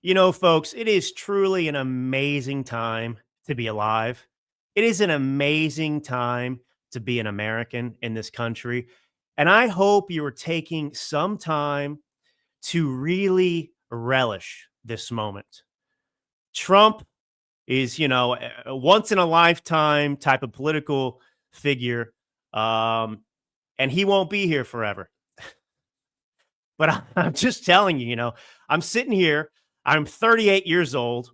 You know, folks, it is truly an amazing time to be alive. It is an amazing time to be an American in this country. And I hope you are taking some time to really relish this moment. Trump is, a once in a lifetime type of political figure. Um, and he won't be here forever. But I'm just telling you, I'm sitting here. I'm 38 years old.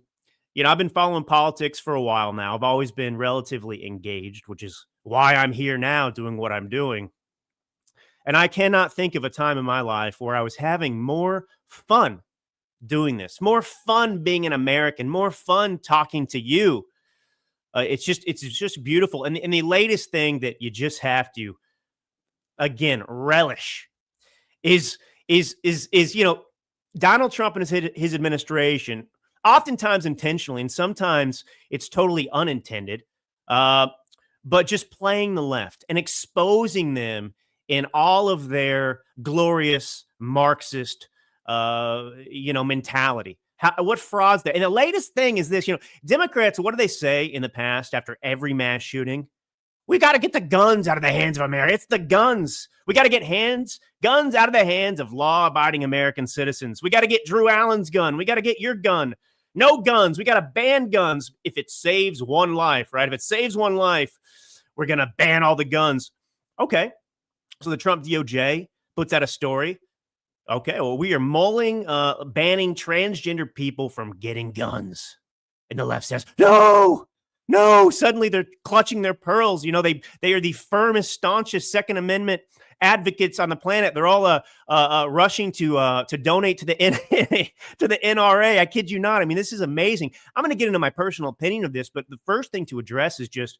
I've been following politics for a while now. I've always been relatively engaged, which is why I'm here now doing what I'm doing. And I cannot think of a time in my life where I was having more fun doing this, more fun being an American, more fun talking to you. It's just beautiful. And the latest thing that you just have to, again, relish is Donald Trump and his administration, oftentimes intentionally, and sometimes it's totally unintended, but just playing the left and exposing them in all of their glorious Marxist, mentality. What frauds there? And the latest thing is this: Democrats. What do they say in the past after every mass shooting? We got to get the guns out of the hands of America. It's the guns. We got to get guns out of the hands of law-abiding American citizens. We got to get Drew Allen's gun. We got to get your gun. No guns. We got to ban guns if it saves one life, right? If it saves one life, we're going to ban all the guns. Okay. So the Trump DOJ puts out a story. Okay. Well, we are mulling, banning transgender people from getting guns. And the left says, no, suddenly they're clutching their pearls. They are the firmest, staunchest Second Amendment advocates on the planet. They're all rushing to donate to the to the NRA. I kid you not. I mean, this is amazing. I'm going to get into my personal opinion of this, but the first thing to address is just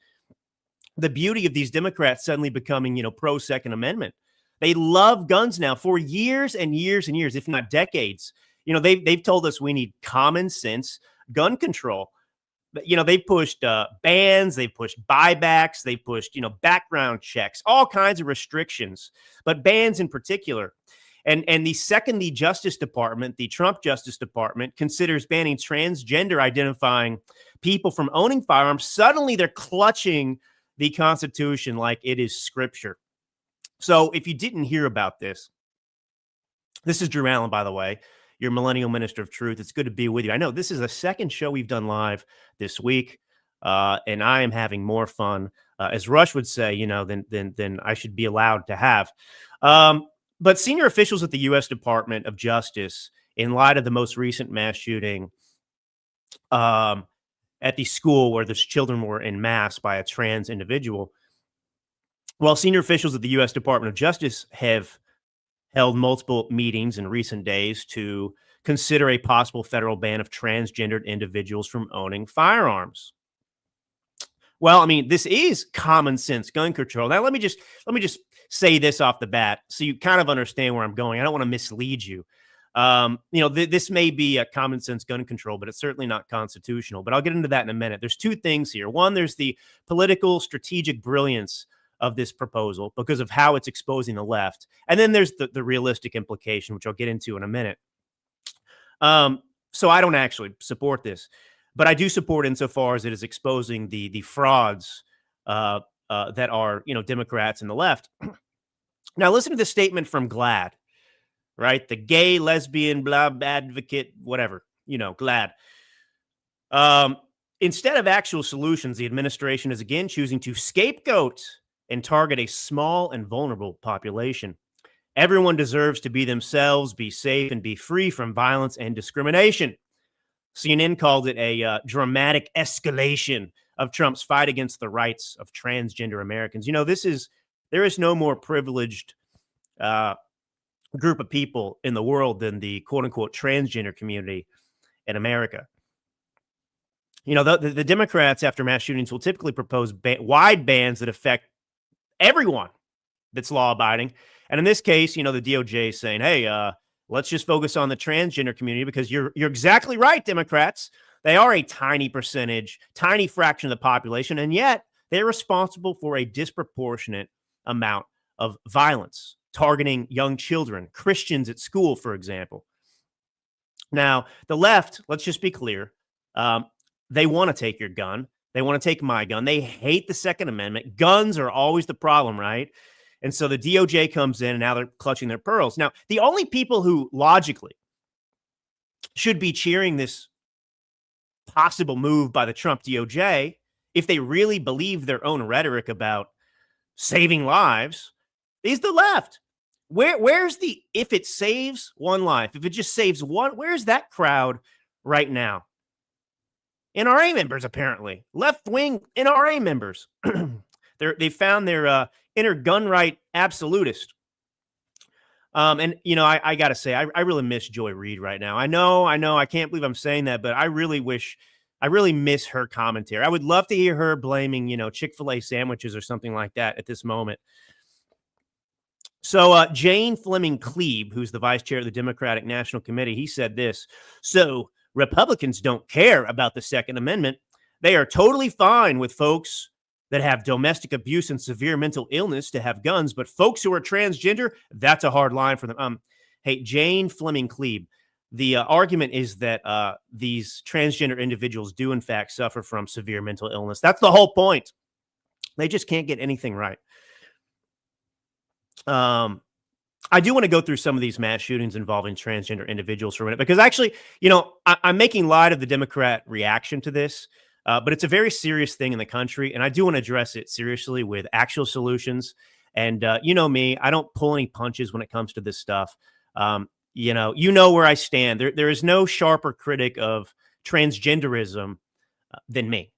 the beauty of these Democrats suddenly becoming, pro Second Amendment. They love guns now for years and years and years, if not decades. They've told us we need common sense gun control. They pushed bans, they pushed buybacks, they pushed, background checks, all kinds of restrictions, but bans in particular. And the second the Justice Department, the Trump Justice Department, considers banning transgender identifying people from owning firearms, suddenly they're clutching the Constitution like it is scripture. So if you didn't hear about this is Drew Allen, by the way, your millennial minister of truth. It's good to be with you. I know this is the second show we've done live this week, and I am having more fun, as Rush would say, than I should be allowed to have. But senior officials at the U.S. Department of Justice, in light of the most recent mass shooting at the school where those children were en masse by a trans individual, well, senior officials at the U.S. Department of Justice have held multiple meetings in recent days to consider a possible federal ban of transgendered individuals from owning firearms. Well, I mean, this is common sense gun control. Now, let me just say this off the bat so you kind of understand where I'm going. I don't want to mislead you. This may be a common sense gun control, but it's certainly not constitutional. But I'll get into that in a minute. There's two things here. One, there's the political strategic brilliance of this proposal because of how it's exposing the left. And then there's the realistic implication, which I'll get into in a minute. So I don't actually support this, but I do support insofar as it is exposing the frauds that are, Democrats and the left. Now, listen to this statement from GLAAD, right? The gay, lesbian, blah, advocate, whatever, GLAAD. Instead of actual solutions, the administration is again choosing to scapegoat and target a small and vulnerable population. Everyone deserves to be themselves, be safe, and be free from violence and discrimination. CNN called it a dramatic escalation of Trump's fight against the rights of transgender Americans. There is no more privileged group of people in the world than the quote unquote transgender community in America. The Democrats after mass shootings will typically propose wide bans that affect everyone that's law abiding. And in this case, the DOJ is saying, hey, let's just focus on the transgender community because you're exactly right, Democrats. They are a tiny percentage, tiny fraction of the population, and yet they're responsible for a disproportionate amount of violence, targeting young children, Christians at school, for example. Now, the left, let's just be clear, um, they want to take your gun. They want to take my gun. They hate the Second Amendment. Guns are always the problem, right? And so the DOJ comes in and now they're clutching their pearls. Now, the only people who logically should be cheering this possible move by the Trump DOJ, if they really believe their own rhetoric about saving lives, is the left. Where's the, if it saves one life, if it just saves one, where's that crowd right now? NRA members, apparently. Left-wing NRA members. They found their inner gun right absolutist. And, you know, I got to say, I really miss Joy Reid right now. I know. I can't believe I'm saying that, but I really miss her commentary. I would love to hear her blaming, you know, Chick-fil-A sandwiches or something like that at this moment. So Jane Fleming Klebe, who's the vice chair of the Democratic National Committee, he said this. So Republicans don't care about the Second Amendment. They are totally fine with folks that have domestic abuse and severe mental illness to have guns, but folks who are transgender, that's a hard line for them. Hey, Jane Fleming Klebe, the argument is that these transgender individuals do in fact suffer from severe mental illness. That's the whole point. They just can't get anything right. I do want to go through some of these mass shootings involving transgender individuals for a minute, because actually, you know, I'm making light of the Democrat reaction to this, but it's a very serious thing in the country, and I do want to address it seriously with actual solutions. And you know me, I don't pull any punches when it comes to this stuff. You know where I stand. There is no sharper critic of transgenderism than me.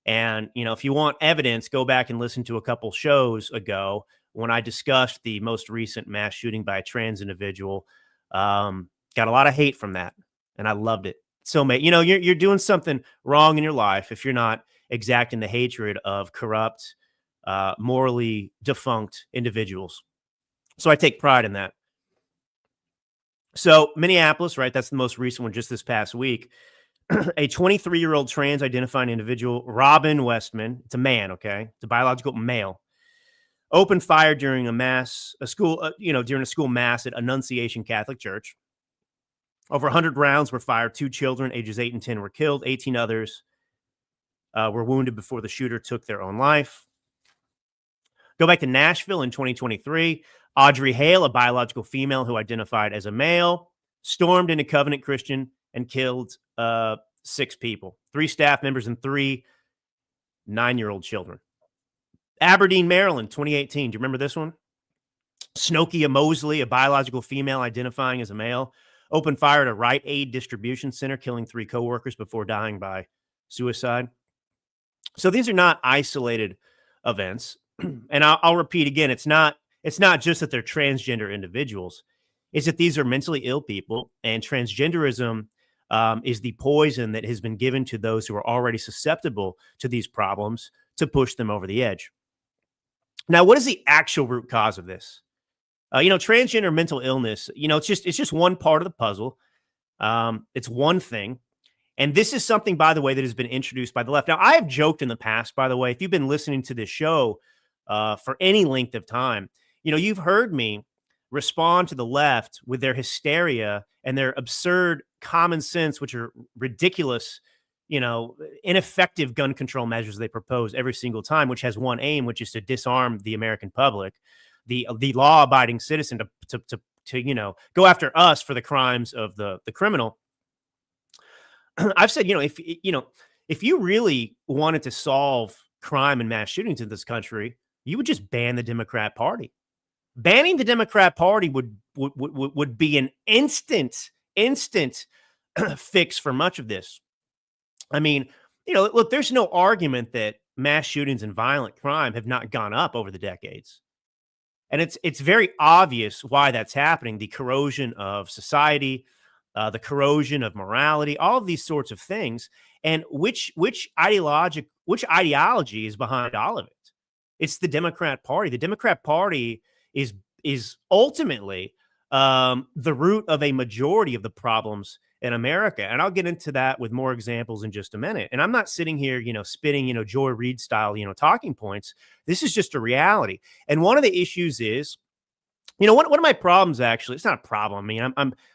And, you know, if you want evidence, go back and listen to a couple shows ago when I discussed the most recent mass shooting by a trans individual. Got a lot of hate from that, and I loved it. So, mate, you know, you're doing something wrong in your life if you're not exacting the hatred of corrupt, morally defunct individuals. So I take pride in that. So Minneapolis, right? That's the most recent one just this past week. A 23-year-old trans identifying individual, Robin Westman, it's a man, okay? It's a biological male, opened fire during a school mass at Annunciation Catholic Church. Over 100 rounds were fired. 2 children, ages 8 and 10, were killed. 18 others were wounded before the shooter took their own life. Go back to Nashville in 2023. Audrey Hale, a biological female who identified as a male, stormed into Covenant Christian and killed 6 people, 3 staff members and 3 9-year-old children. Aberdeen, Maryland, 2018. Do you remember this one? Snokia Mosley, a biological female identifying as a male, opened fire at a Rite Aid distribution center, killing 3 coworkers before dying by suicide. So these are not isolated events. And I'll repeat again, it's not just that they're transgender individuals. It's that these are mentally ill people, and transgenderism is the poison that has been given to those who are already susceptible to these problems to push them over the edge. Now, what is the actual root cause of this? Transgender mental illness, it's just one part of the puzzle. It's one thing. And this is something, by the way, that has been introduced by the left. Now, I have joked in the past, by the way, if you've been listening to this show for any length of time, you've heard me respond to the left with their hysteria and their absurd common sense, which are ridiculous, ineffective gun control measures they propose every single time, which has one aim, which is to disarm the American public, the law-abiding citizen, to go after us for the crimes of the criminal. I've said, if you really wanted to solve crime and mass shootings in this country, you would just ban the Democrat Party. Banning the Democrat Party would be an instant fix for much of this. I mean, look, there's no argument that mass shootings and violent crime have not gone up over the decades. And it's very obvious why that's happening. The corrosion of society, the corrosion of morality, all of these sorts of things. And which ideology is behind all of it? It's the Democrat Party. The Democrat Party is ultimately the root of a majority of the problems in America. And I'll get into that with more examples in just a minute. And I'm not sitting here, spitting, Joy Reid style, talking points. This is just a reality. And one of the issues is, one of my problems, actually, it's not a problem. I mean,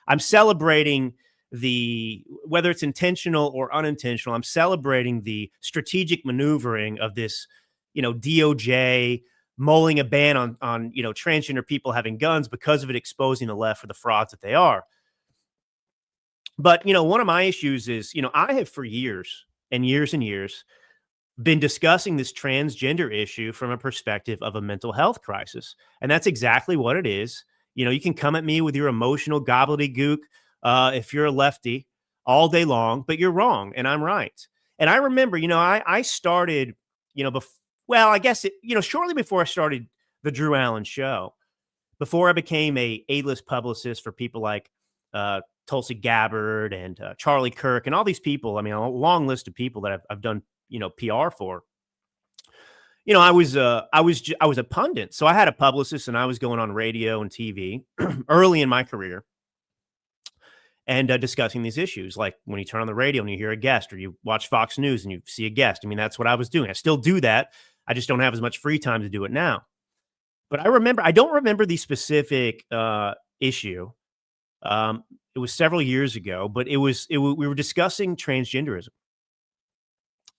I'm celebrating whether it's intentional or unintentional, I'm celebrating the strategic maneuvering of this, DOJ mulling a ban on transgender people having guns because of it exposing the left for the frauds that they are. But, one of my issues is, I have for years and years and years been discussing this transgender issue from a perspective of a mental health crisis. And that's exactly what it is. You can come at me with your emotional gobbledygook if you're a lefty all day long, but you're wrong and I'm right. And I remember, I started, I guess, shortly before I started the Drew Allen Show, before I became a A-list publicist for people like Tulsi Gabbard and Charlie Kirk and all these people. I mean, a long list of people that I've done, PR for. I was a pundit, so I had a publicist, and I was going on radio and TV early in my career and discussing these issues. Like when you turn on the radio and you hear a guest, or you watch Fox News and you see a guest. I mean, that's what I was doing. I still do that. I just don't have as much free time to do it now. But I don't remember the specific issue. It was several years ago, but we were discussing transgenderism.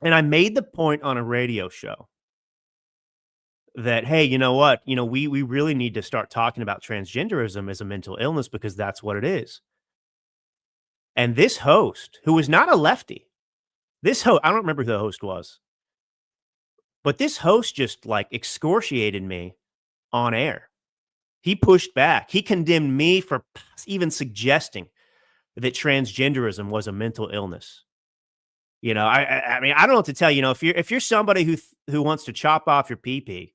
And I made the point on a radio show that, hey, you know what? We really need to start talking about transgenderism as a mental illness, because that's what it is. And this host, who was not a lefty, I don't remember who the host was, but this host just like excoriated me on air. He pushed back. He condemned me for even suggesting that transgenderism was a mental illness. I mean, I don't know what to tell you. If you're somebody who wants to chop off your pee-pee,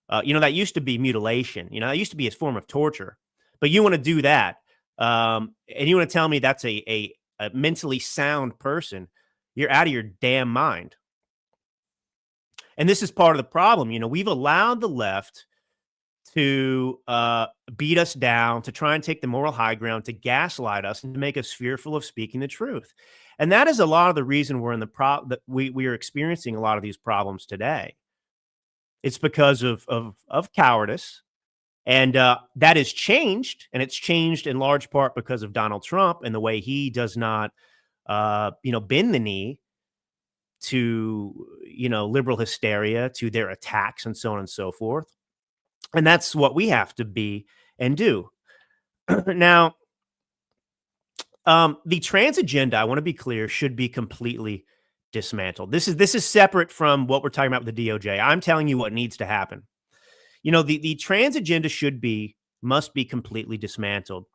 that used to be mutilation. That used to be a form of torture. But you want to do that, and you want to tell me that's a mentally sound person, you're out of your damn mind. And this is part of the problem. We've allowed the left to beat us down, to try and take the moral high ground, to gaslight us, and to make us fearful of speaking the truth. And that is a lot of the reason we're in that we are experiencing a lot of these problems today. It's because of cowardice, and that has changed, and it's changed in large part because of Donald Trump and the way he does not, bend the knee to liberal hysteria, to their attacks, and so on and so forth. And that's what we have to be and do. Now, the trans agenda, I want to be clear, should be completely dismantled. This is separate from what we're talking about with the DOJ. I'm telling you what needs to happen. The trans agenda must be completely dismantled.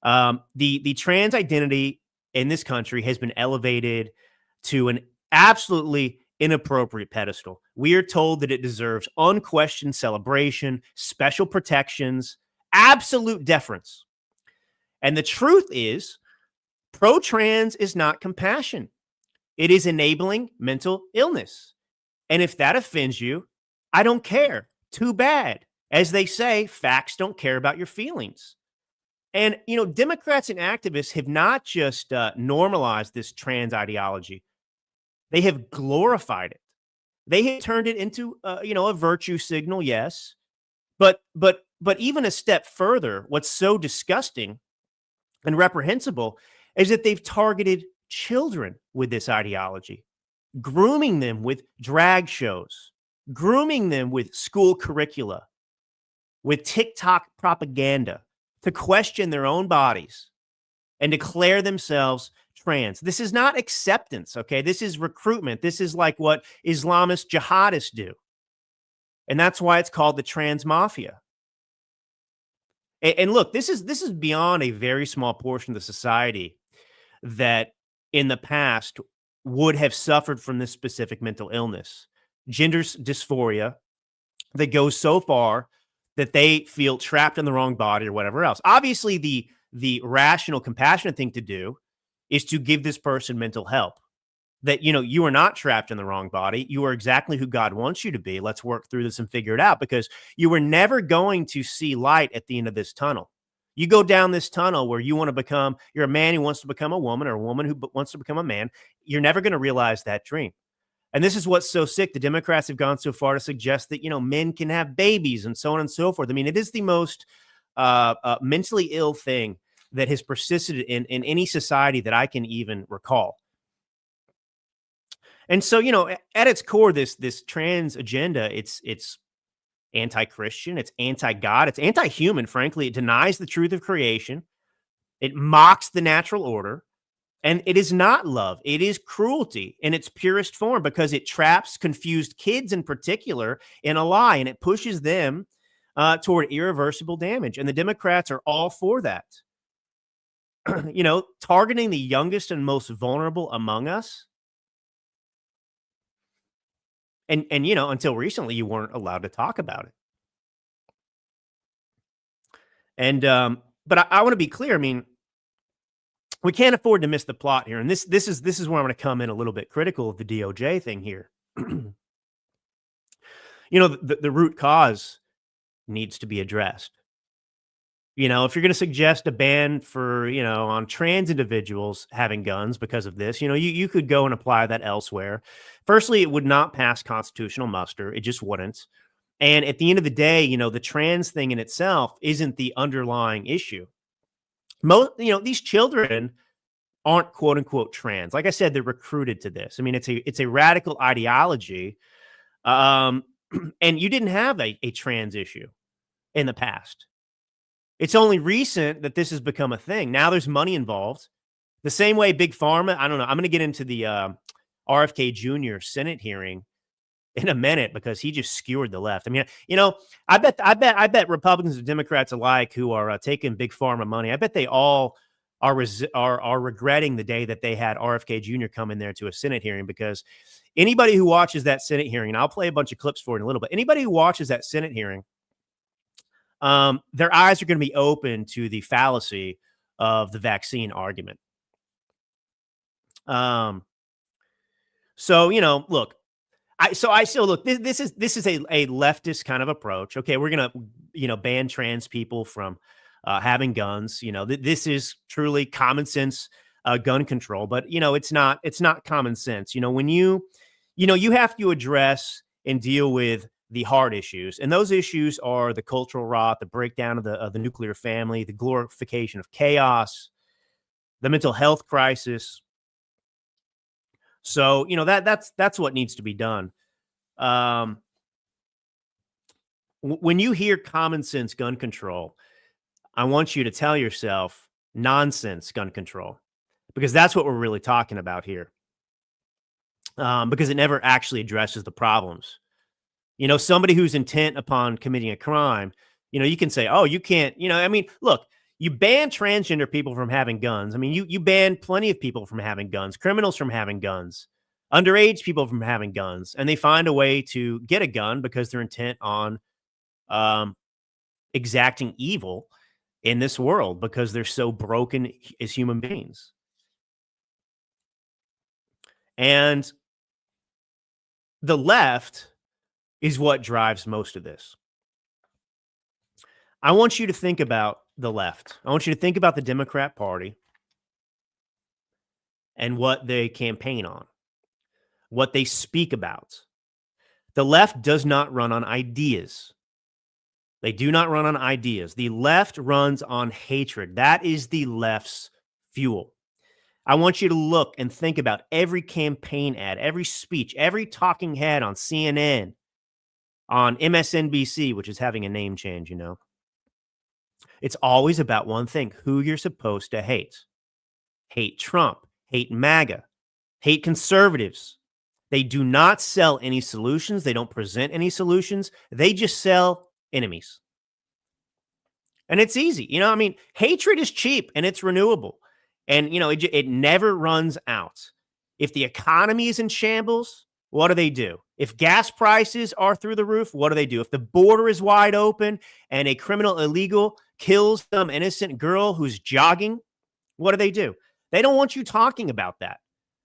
The trans identity in this country has been elevated to an absolutely inappropriate pedestal. We are told that it deserves unquestioned celebration, special protections, absolute deference. And the truth is, pro-trans is not compassion. It is enabling mental illness. And if that offends you, I don't care. Too bad. As they say, facts don't care about your feelings. And, Democrats and activists have not just normalized this trans ideology. They have glorified it. They have turned it into, a virtue signal, yes. But even a step further, what's so disgusting and reprehensible is that they've targeted children with this ideology, grooming them with drag shows, grooming them with school curricula, with TikTok propaganda to question their own bodies and declare themselves trans. This is not acceptance, okay? This is recruitment. This is like what Islamist jihadists do. And that's why it's called the trans mafia. And look, this is beyond a very small portion of the society that in the past would have suffered from this specific mental illness, gender dysphoria, that goes so far that they feel trapped in the wrong body or whatever else. Obviously, the rational, compassionate thing to do is to give this person mental help. That, you are not trapped in the wrong body. You are exactly who God wants you to be. Let's work through this and figure it out, because you are never going to see light at the end of this tunnel. You go down this tunnel where you're a man who wants to become a woman, or a woman who wants to become a man. You're never going to realize that dream. And this is what's so sick. The Democrats have gone so far to suggest that, men can have babies and so on and so forth. I mean, it is the most mentally ill thing that has persisted in any society that I can even recall. And so, at its core, this trans agenda, it's anti-Christian, it's anti-God, it's anti-human, frankly. It denies the truth of creation. It mocks the natural order. And it is not love. It is cruelty in its purest form, because it traps confused kids in particular in a lie, and it pushes them toward irreversible damage. And the Democrats are all for that. Targeting the youngest and most vulnerable among us. And until recently, you weren't allowed to talk about it. And but I want to be clear. I mean, we can't afford to miss the plot here. And this is where I'm going to come in a little bit critical of the DOJ thing here. The root cause needs to be addressed. If you're going to suggest a ban for, on trans individuals having guns because of this, you could go and apply that elsewhere. Firstly, it would not pass constitutional muster. It just wouldn't. And at the end of the day, the trans thing in itself isn't the underlying issue. These children aren't quote unquote trans. Like I said, they're recruited to this. I mean, it's a radical ideology. And you didn't have a trans issue in the past. It's only recent that this has become a thing. Now there's money involved. The same way Big Pharma, I don't know. I'm going to get into the RFK Jr. Senate hearing in a minute, because he just skewered the left. I mean, I bet Republicans and Democrats alike who are taking Big Pharma money, I bet they all are regretting the day that they had RFK Jr. come in there to a Senate hearing, because anybody who watches that Senate hearing, and I'll play a bunch of clips for it in a little bit, anybody who watches that Senate hearing, their eyes are going to be open to the fallacy of the vaccine argument. So, look, I still look, this is a leftist kind of approach. Okay. We're going to, ban trans people from having guns. This is truly common sense gun control, but it's not common sense. When you have to address and deal with the hard issues, and those issues are the cultural rot, the breakdown of the nuclear family, the glorification of chaos, the mental health crisis. So, that's what needs to be done. When you hear common sense gun control, I want you to tell yourself nonsense gun control, because that's what we're really talking about here. Because it never actually addresses the problems. Somebody who's intent upon committing a crime, you can say, oh, you can't, look, you ban transgender people from having guns. I mean, you ban plenty of people from having guns, criminals from having guns, underage people from having guns, and they find a way to get a gun because they're intent on exacting evil in this world, because they're so broken as human beings. And the left is what drives most of this. I want you to think about the left. I want you to think about the Democrat Party and what they campaign on, what they speak about. The left does not run on ideas. They do not run on ideas. The left runs on hatred. That is the left's fuel. I want you to look and think about every campaign ad, every speech, every talking head on CNN, on MSNBC, which is having a name change, It's always about one thing: who you're supposed to hate. Hate Trump, hate MAGA, hate conservatives. They do not sell any solutions. They don't present any solutions. They just sell enemies. And it's easy. Hatred is cheap and it's renewable. And, it never runs out. If the economy is in shambles, what do? If gas prices are through the roof, what do? If the border is wide open and a criminal illegal kills some innocent girl who's jogging, what do? They don't want you talking about that.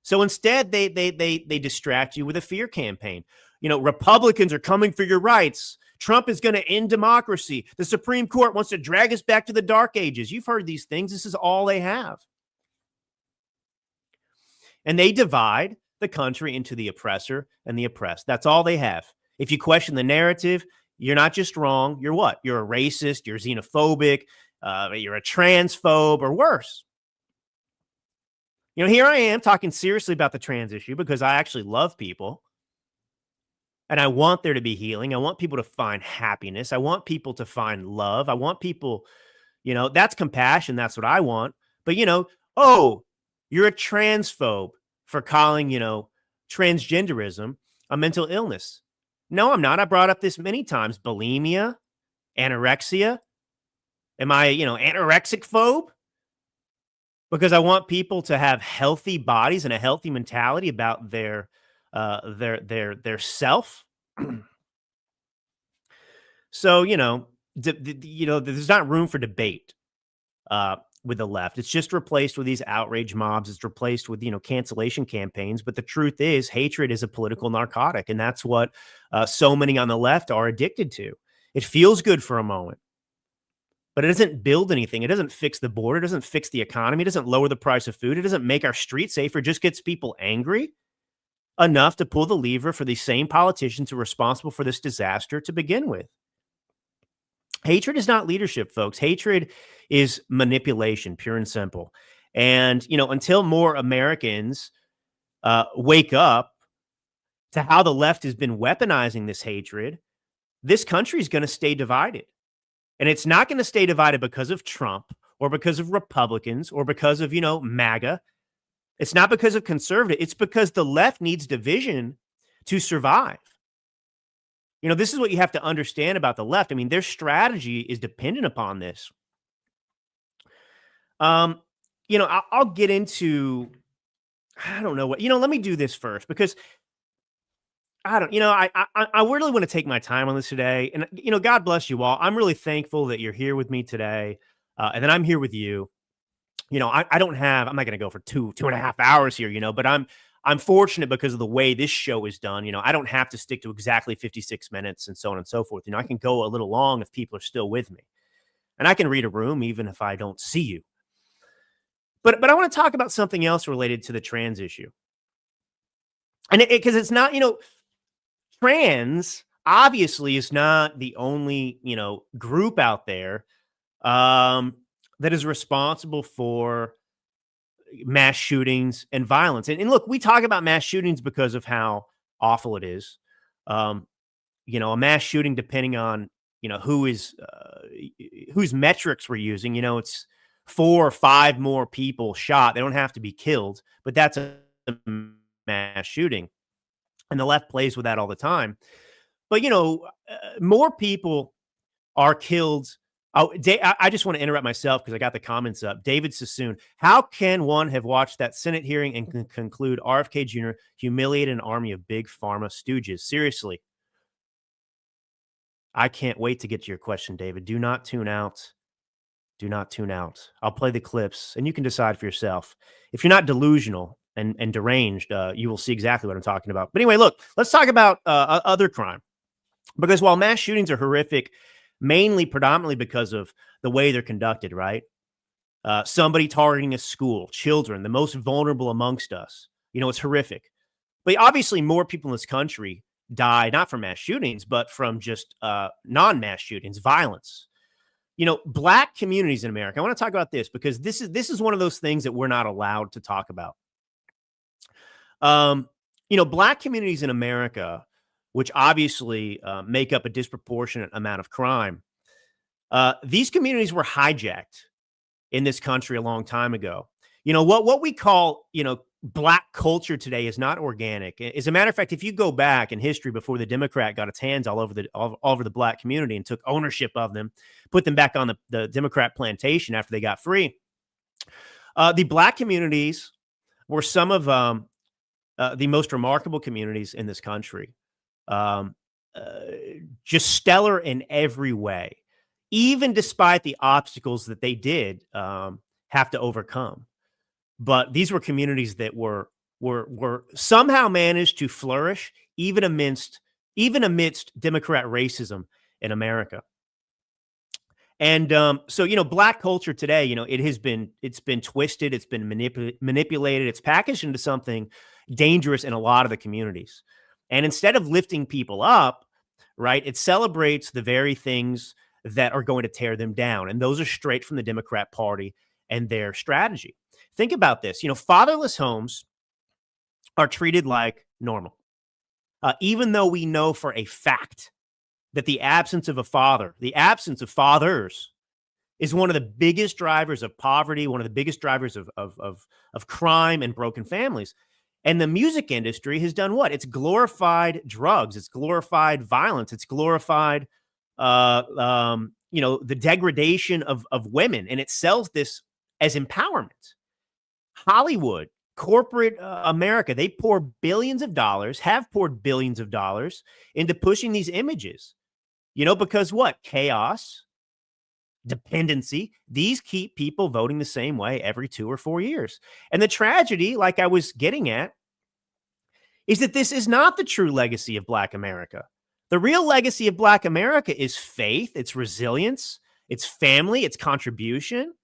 So instead, they distract you with a fear campaign. Republicans are coming for your rights. Trump is going to end democracy. The Supreme Court wants to drag us back to the dark ages. You've heard these things. This is all they have. And they divide the country into the oppressor and the oppressed. That's all they have. If you question the narrative, you're not just wrong. You're what? You're a racist. You're xenophobic. you're a transphobe or worse. Here I am talking seriously about the trans issue because I actually love people and I want there to be healing. I want people to find happiness. I want people to find love. I want people, that's compassion. That's what I want. But, oh, you're a transphobe for calling, transgenderism a mental illness. No, I'm not. I brought up this many times. Bulimia, anorexia. Am I, anorexic phobe? Because I want people to have healthy bodies and a healthy mentality about their self. So, there's not room for debate with the left. It's just replaced with these outrage mobs. It's replaced with, cancellation campaigns. But the truth is, hatred is a political narcotic. And that's what so many on the left are addicted to. It feels good for a moment, but it doesn't build anything. It doesn't fix the border. It doesn't fix the economy. It doesn't lower the price of food. It doesn't make our streets safer. It just gets people angry enough to pull the lever for these same politicians who are responsible for this disaster to begin with. Hatred is not leadership, folks. Hatred is manipulation, pure and simple. And, until more Americans wake up to how the left has been weaponizing this hatred, this country is going to stay divided. And it's not going to stay divided because of Trump or because of Republicans or because of, MAGA. It's not because of conservative. It's because the left needs division to survive. This is what you have to understand about the left. I mean, their strategy is dependent upon this. I'll get into, I don't know what, let me do this first because I really want to take my time on this today. And, God bless you all. I'm really thankful that you're here with me today. And then I'm here with you. I'm not going to go for two and a half hours here, but I'm fortunate because of the way this show is done. I don't have to stick to exactly 56 minutes and so on and so forth. I can go a little long if people are still with me, and I can read a room even if I don't see you. But I want to talk about something else related to the trans issue. And because it's not, trans obviously is not the only, group out there that is responsible for mass shootings and violence. And look, we talk about mass shootings because of how awful it is. A mass shooting, depending on, whose metrics we're using, it's 4 or 5 more people shot. They don't have to be killed, but that's a mass shooting. And the left plays with that all the time. But, more people are killed. Oh, I just want to interrupt myself because I got the comments up. David Sassoon, how can one have watched that Senate hearing and conclude RFK Jr. humiliated an army of Big Pharma stooges? Seriously. I can't wait to get to your question, David. Do not tune out. Do not tune out. I'll play the clips and you can decide for yourself. If you're not delusional and deranged, you will see exactly what I'm talking about. But anyway, look, let's talk about other crime. Because while mass shootings are horrific, predominantly because of the way they're conducted, right? Somebody targeting a school, children, the most vulnerable amongst us. It's horrific. But obviously more people in this country die, not from mass shootings, but from just non-mass shootings, violence. Black communities in America. I want to talk about this because this is one of those things that we're not allowed to talk about. Black communities in America, which obviously make up a disproportionate amount of crime. These communities were hijacked in this country a long time ago. What we call, Black culture today is not organic. As a matter of fact, if you go back in history before the Democrat got its hands all over the Black community and took ownership of them, put them back on the Democrat plantation after they got free, the Black communities were some of the most remarkable communities in this country. Just stellar in every way, even despite the obstacles that they did have to overcome. But these were communities that were somehow managed to flourish even amidst Democrat racism in America. And so Black culture today, it's been twisted, it's been manipulated, it's packaged into something dangerous in a lot of the communities. And instead of lifting people up, right, it celebrates the very things that are going to tear them down. And those are straight from the Democrat Party and their strategy. Think about this. Fatherless homes are treated like normal, even though we know for a fact that the absence of a father, the absence of fathers, is one of the biggest drivers of poverty, one of the biggest drivers of crime and broken families. And the music industry has done what? It's glorified drugs. It's glorified violence. It's glorified, the degradation of women. And it sells this as empowerment. Hollywood, corporate America, they pour billions of dollars, have poured billions of dollars into pushing these images. Because what? Chaos, dependency, these keep people voting the same way every 2 or 4 years. And the tragedy, like I was getting at, is that this is not the true legacy of Black America. The real legacy of Black America is faith, it's resilience, it's family, it's contribution.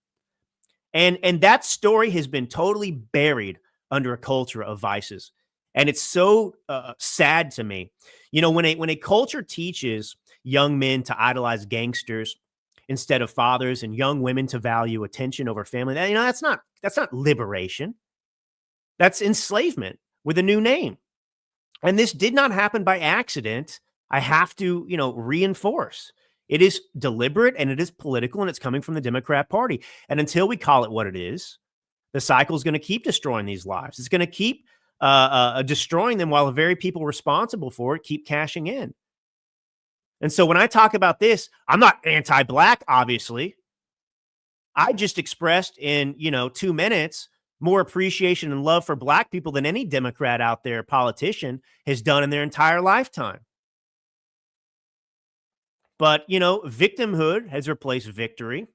And that story has been totally buried under a culture of vices. And it's so sad to me. When a culture teaches young men to idolize gangsters instead of fathers, and young women to value attention over family, that's not liberation. That's enslavement with a new name. And this did not happen by accident. I have to, reinforce. It is deliberate and it is political, and it's coming from the Democrat Party. And until we call it what it is, the cycle is going to keep destroying these lives. It's going to keep destroying them while the very people responsible for it keep cashing in. And so when I talk about this, I'm not anti-Black, obviously. I just expressed in, 2 minutes more appreciation and love for Black people than any Democrat out there, politician, has done in their entire lifetime. But, victimhood has replaced victory.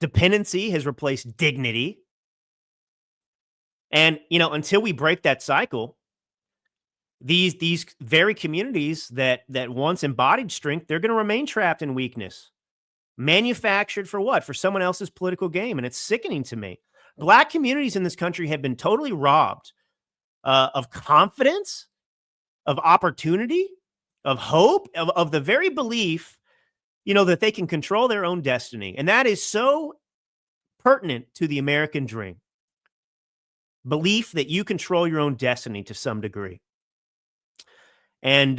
Dependency has replaced dignity. And, until we break that cycle, these very communities that once embodied strength, they're going to remain trapped in weakness. Manufactured for what? For someone else's political game. And it's sickening to me. Black communities in this country have been totally robbed of confidence, of opportunity, of hope, of the very belief, that they can control their own destiny. And that is so pertinent to the American dream. Belief that you control your own destiny to some degree. And,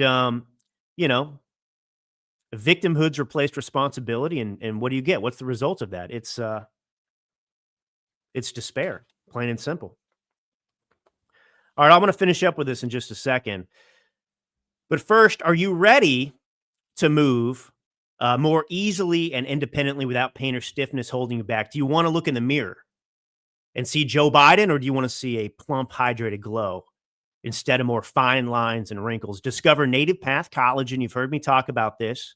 victimhood's replaced responsibility. And what do you get? What's the result of that? It's despair, plain and simple. All right, I'm going to finish up with this in just a second. But first, are you ready to move more easily and independently without pain or stiffness holding you back? Do you want to look in the mirror and see Joe Biden, or do you want to see a plump, hydrated glow instead of more fine lines and wrinkles? Discover Native Path Collagen. You've heard me talk about this.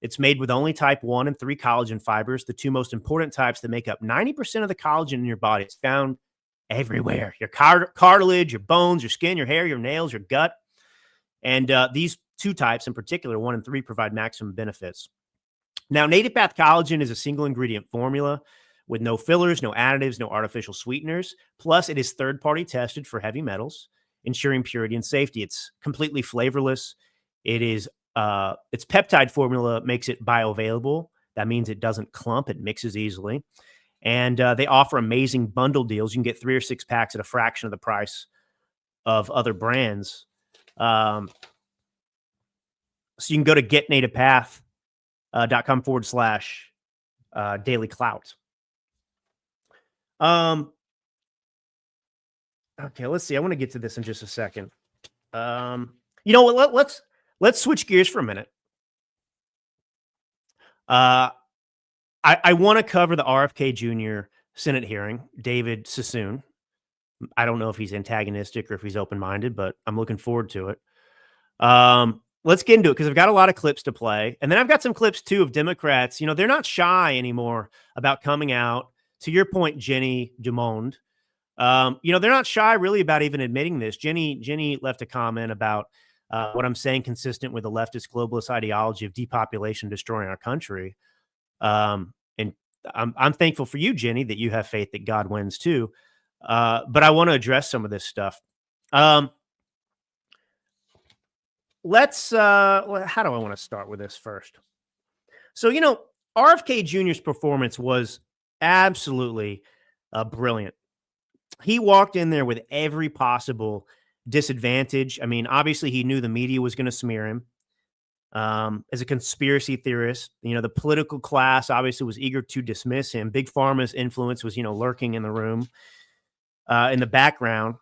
It's made with only type 1 and 3 collagen fibers, the 2 most important types that make up 90% of the collagen in your body. It's found everywhere. Your cartilage, your bones, your skin, your hair, your nails, your gut. And these 2 types in particular, 1 and 3, provide maximum benefits. Now, Native Path Collagen is a single ingredient formula with no fillers, no additives, no artificial sweeteners. Plus, it is third-party tested for heavy metals, ensuring purity and safety. It's completely flavorless. It is its peptide formula makes it bioavailable. That means it doesn't clump. It mixes easily. And they offer amazing bundle deals. You can get 3 or 6 packs at a fraction of the price of other brands. So you can go to getnativepath.com/daily clout. Okay, let's see. I want to get to this in just a second. You know what? Let's switch gears for a minute. I want to cover the RFK Jr. Senate hearing, David Sassoon. I don't know if he's antagonistic or if he's open-minded, but I'm looking forward to it. Let's get into it because I've got a lot of clips to play. And then I've got some clips, too, of Democrats. They're not shy anymore about coming out. To your point, Jenny Dumond, they're not shy really about even admitting this. Jenny left a comment about what I'm saying consistent with the leftist globalist ideology of depopulation destroying our country. And I'm thankful for you, Jenny, that you have faith that God wins too. But I want to address some of this stuff. How do I want to start with this first? So, RFK Jr.'s performance was absolutely brilliant. He walked in there with every possible disadvantage. I mean, obviously, he knew the media was going to smear him as a conspiracy theorist. The political class obviously was eager to dismiss him. Big Pharma's influence was, lurking in the room, in the background.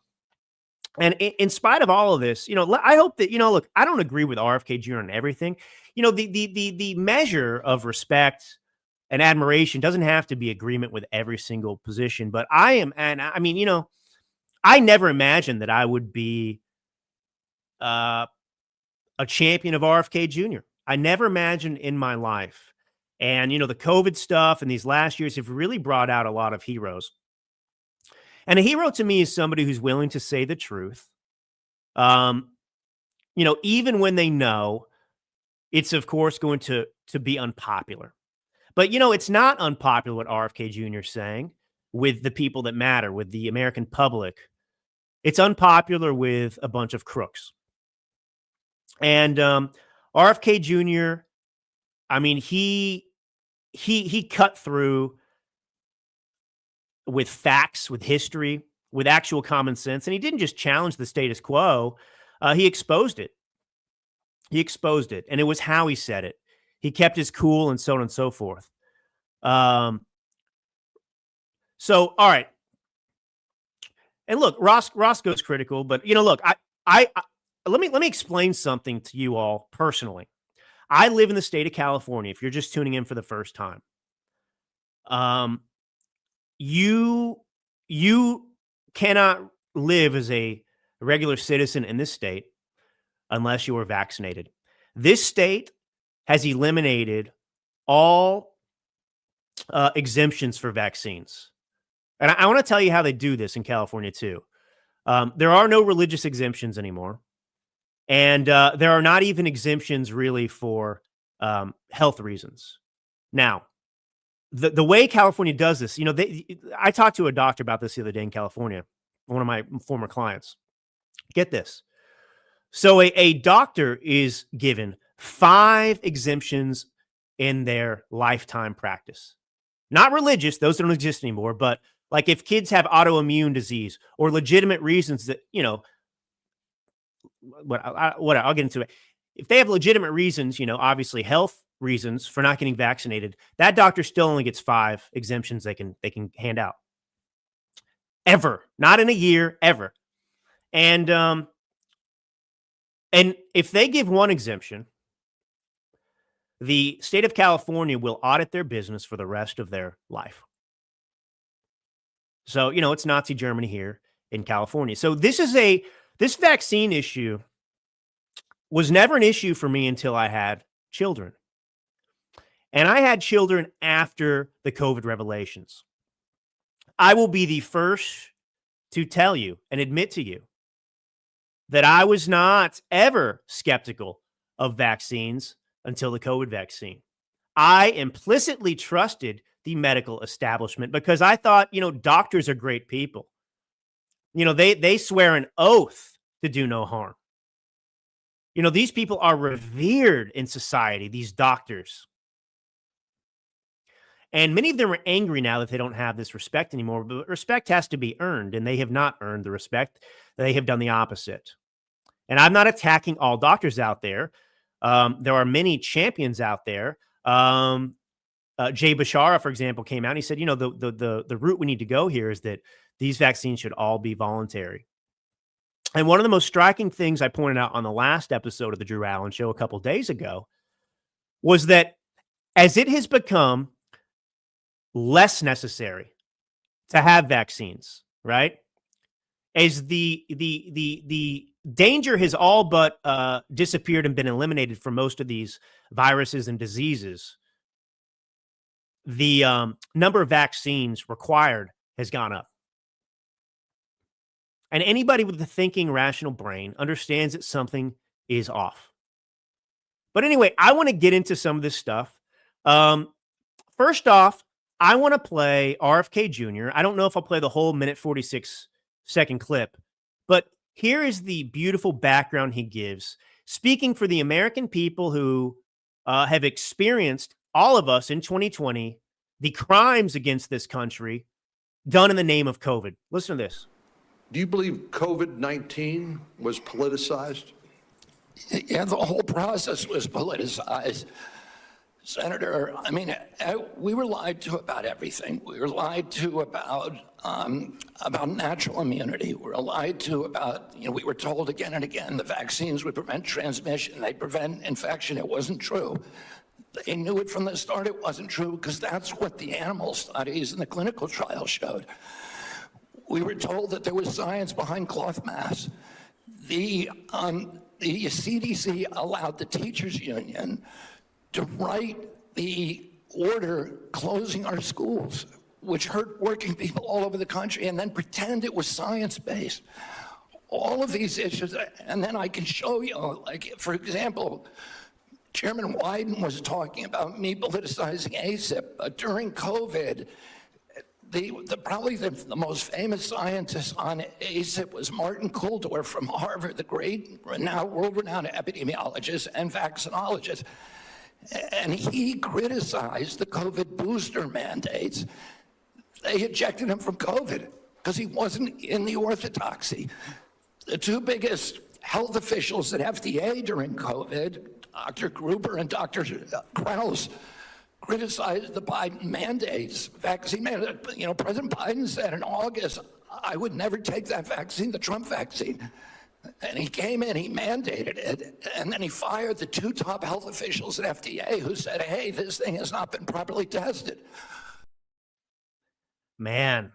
And in spite of all of this, I hope that, look, I don't agree with RFK Jr. on everything. The measure of respect and admiration doesn't have to be agreement with every single position. But I am, and I mean, I never imagined that I would be a champion of RFK Jr. I never imagined in my life. And, the COVID stuff and these last years have really brought out a lot of heroes. And a hero to me is somebody who's willing to say the truth. Even when they know it's, of course, going to be unpopular. But, it's not unpopular what RFK Jr. is saying with the people that matter, with the American public. It's unpopular with a bunch of crooks. And RFK Jr., I mean, he cut through with facts, with history, with actual common sense. And he didn't just challenge the status quo. He exposed it. He exposed it. And it was how he said it. He kept his cool and so on and so forth. So, all right. And look, Ross goes critical, but look, let me explain something to you all personally. I live in the state of California. If you're just tuning in for the first time, you cannot live as a regular citizen in this state unless you are vaccinated. This state has eliminated all exemptions for vaccines. And I want to tell you how they do this in California too. There are no religious exemptions anymore. And there are not even exemptions really for health reasons. Now, the way California does this, I talked to a doctor about this the other day in California, one of my former clients. Get this. So a doctor is given 5 exemptions in their lifetime practice. Not religious, those don't exist anymore, but like if kids have autoimmune disease or legitimate reasons that, I'll get into it. If they have legitimate reasons, obviously health reasons for not getting vaccinated, that doctor still only gets 5 exemptions they can hand out. Ever. Not in a year, ever. And if they give one exemption, the state of California will audit their business for the rest of their life. So, it's Nazi Germany here in California. So this vaccine issue was never an issue for me until I had children. And I had children after the COVID revelations. I will be the first to tell you and admit to you that I was not ever skeptical of vaccines until the COVID vaccine. I implicitly trusted the medical establishment because I thought, doctors are great people. They swear an oath to do no harm. These people are revered in society, these doctors. And many of them are angry now that they don't have this respect anymore, but respect has to be earned, and they have not earned the respect. They have done the opposite. And I'm not attacking all doctors out there. There are many champions out there. Jay Bashara, for example, came out and he said, the route we need to go here is that these vaccines should all be voluntary. And one of the most striking things I pointed out on the last episode of the Drew Allen Show a couple days ago was that as it has become less necessary to have vaccines, right? As the danger has all but disappeared and been eliminated from most of these viruses and diseases, the number of vaccines required has gone up. And anybody with a thinking, rational brain understands that something is off. But anyway, I want to get into some of this stuff. First off, I want to play RFK Jr. I don't know if I'll play the whole minute 46-second clip, but here is the beautiful background he gives, speaking for the American people who have experienced all of us in 2020, the crimes against this country done in the name of COVID. Listen to this. Do you believe COVID-19 was politicized? Yeah, the whole process was politicized. Senator, I mean, we were lied to about everything. We were lied to about natural immunity. We were lied to about, we were told again and again the vaccines would prevent transmission, they prevent infection. It wasn't true. They knew it from the start it wasn't true because that's what the animal studies and the clinical trials showed. We were told that there was science behind cloth masks. The CDC allowed the teachers union to write the order closing our schools, which hurt working people all over the country, and then pretend it was science-based. All of these issues, and then I can show you, like, for example, Chairman Wyden was talking about me politicizing ACIP. During COVID, probably the most famous scientist on ACIP was Martin Kulldorff from Harvard, the great, world-renowned epidemiologist and vaccinologist. And he criticized the COVID booster mandates. They ejected him from COVID because he wasn't in the orthodoxy. The two biggest health officials at FDA during COVID, Dr. Gruber and Dr. Krause, criticized the Biden mandates, vaccine mandates. President Biden said in August, I would never take that vaccine, the Trump vaccine. And he came in, he mandated it, and then he fired the two top health officials at FDA who said, hey, this thing has not been properly tested. Man.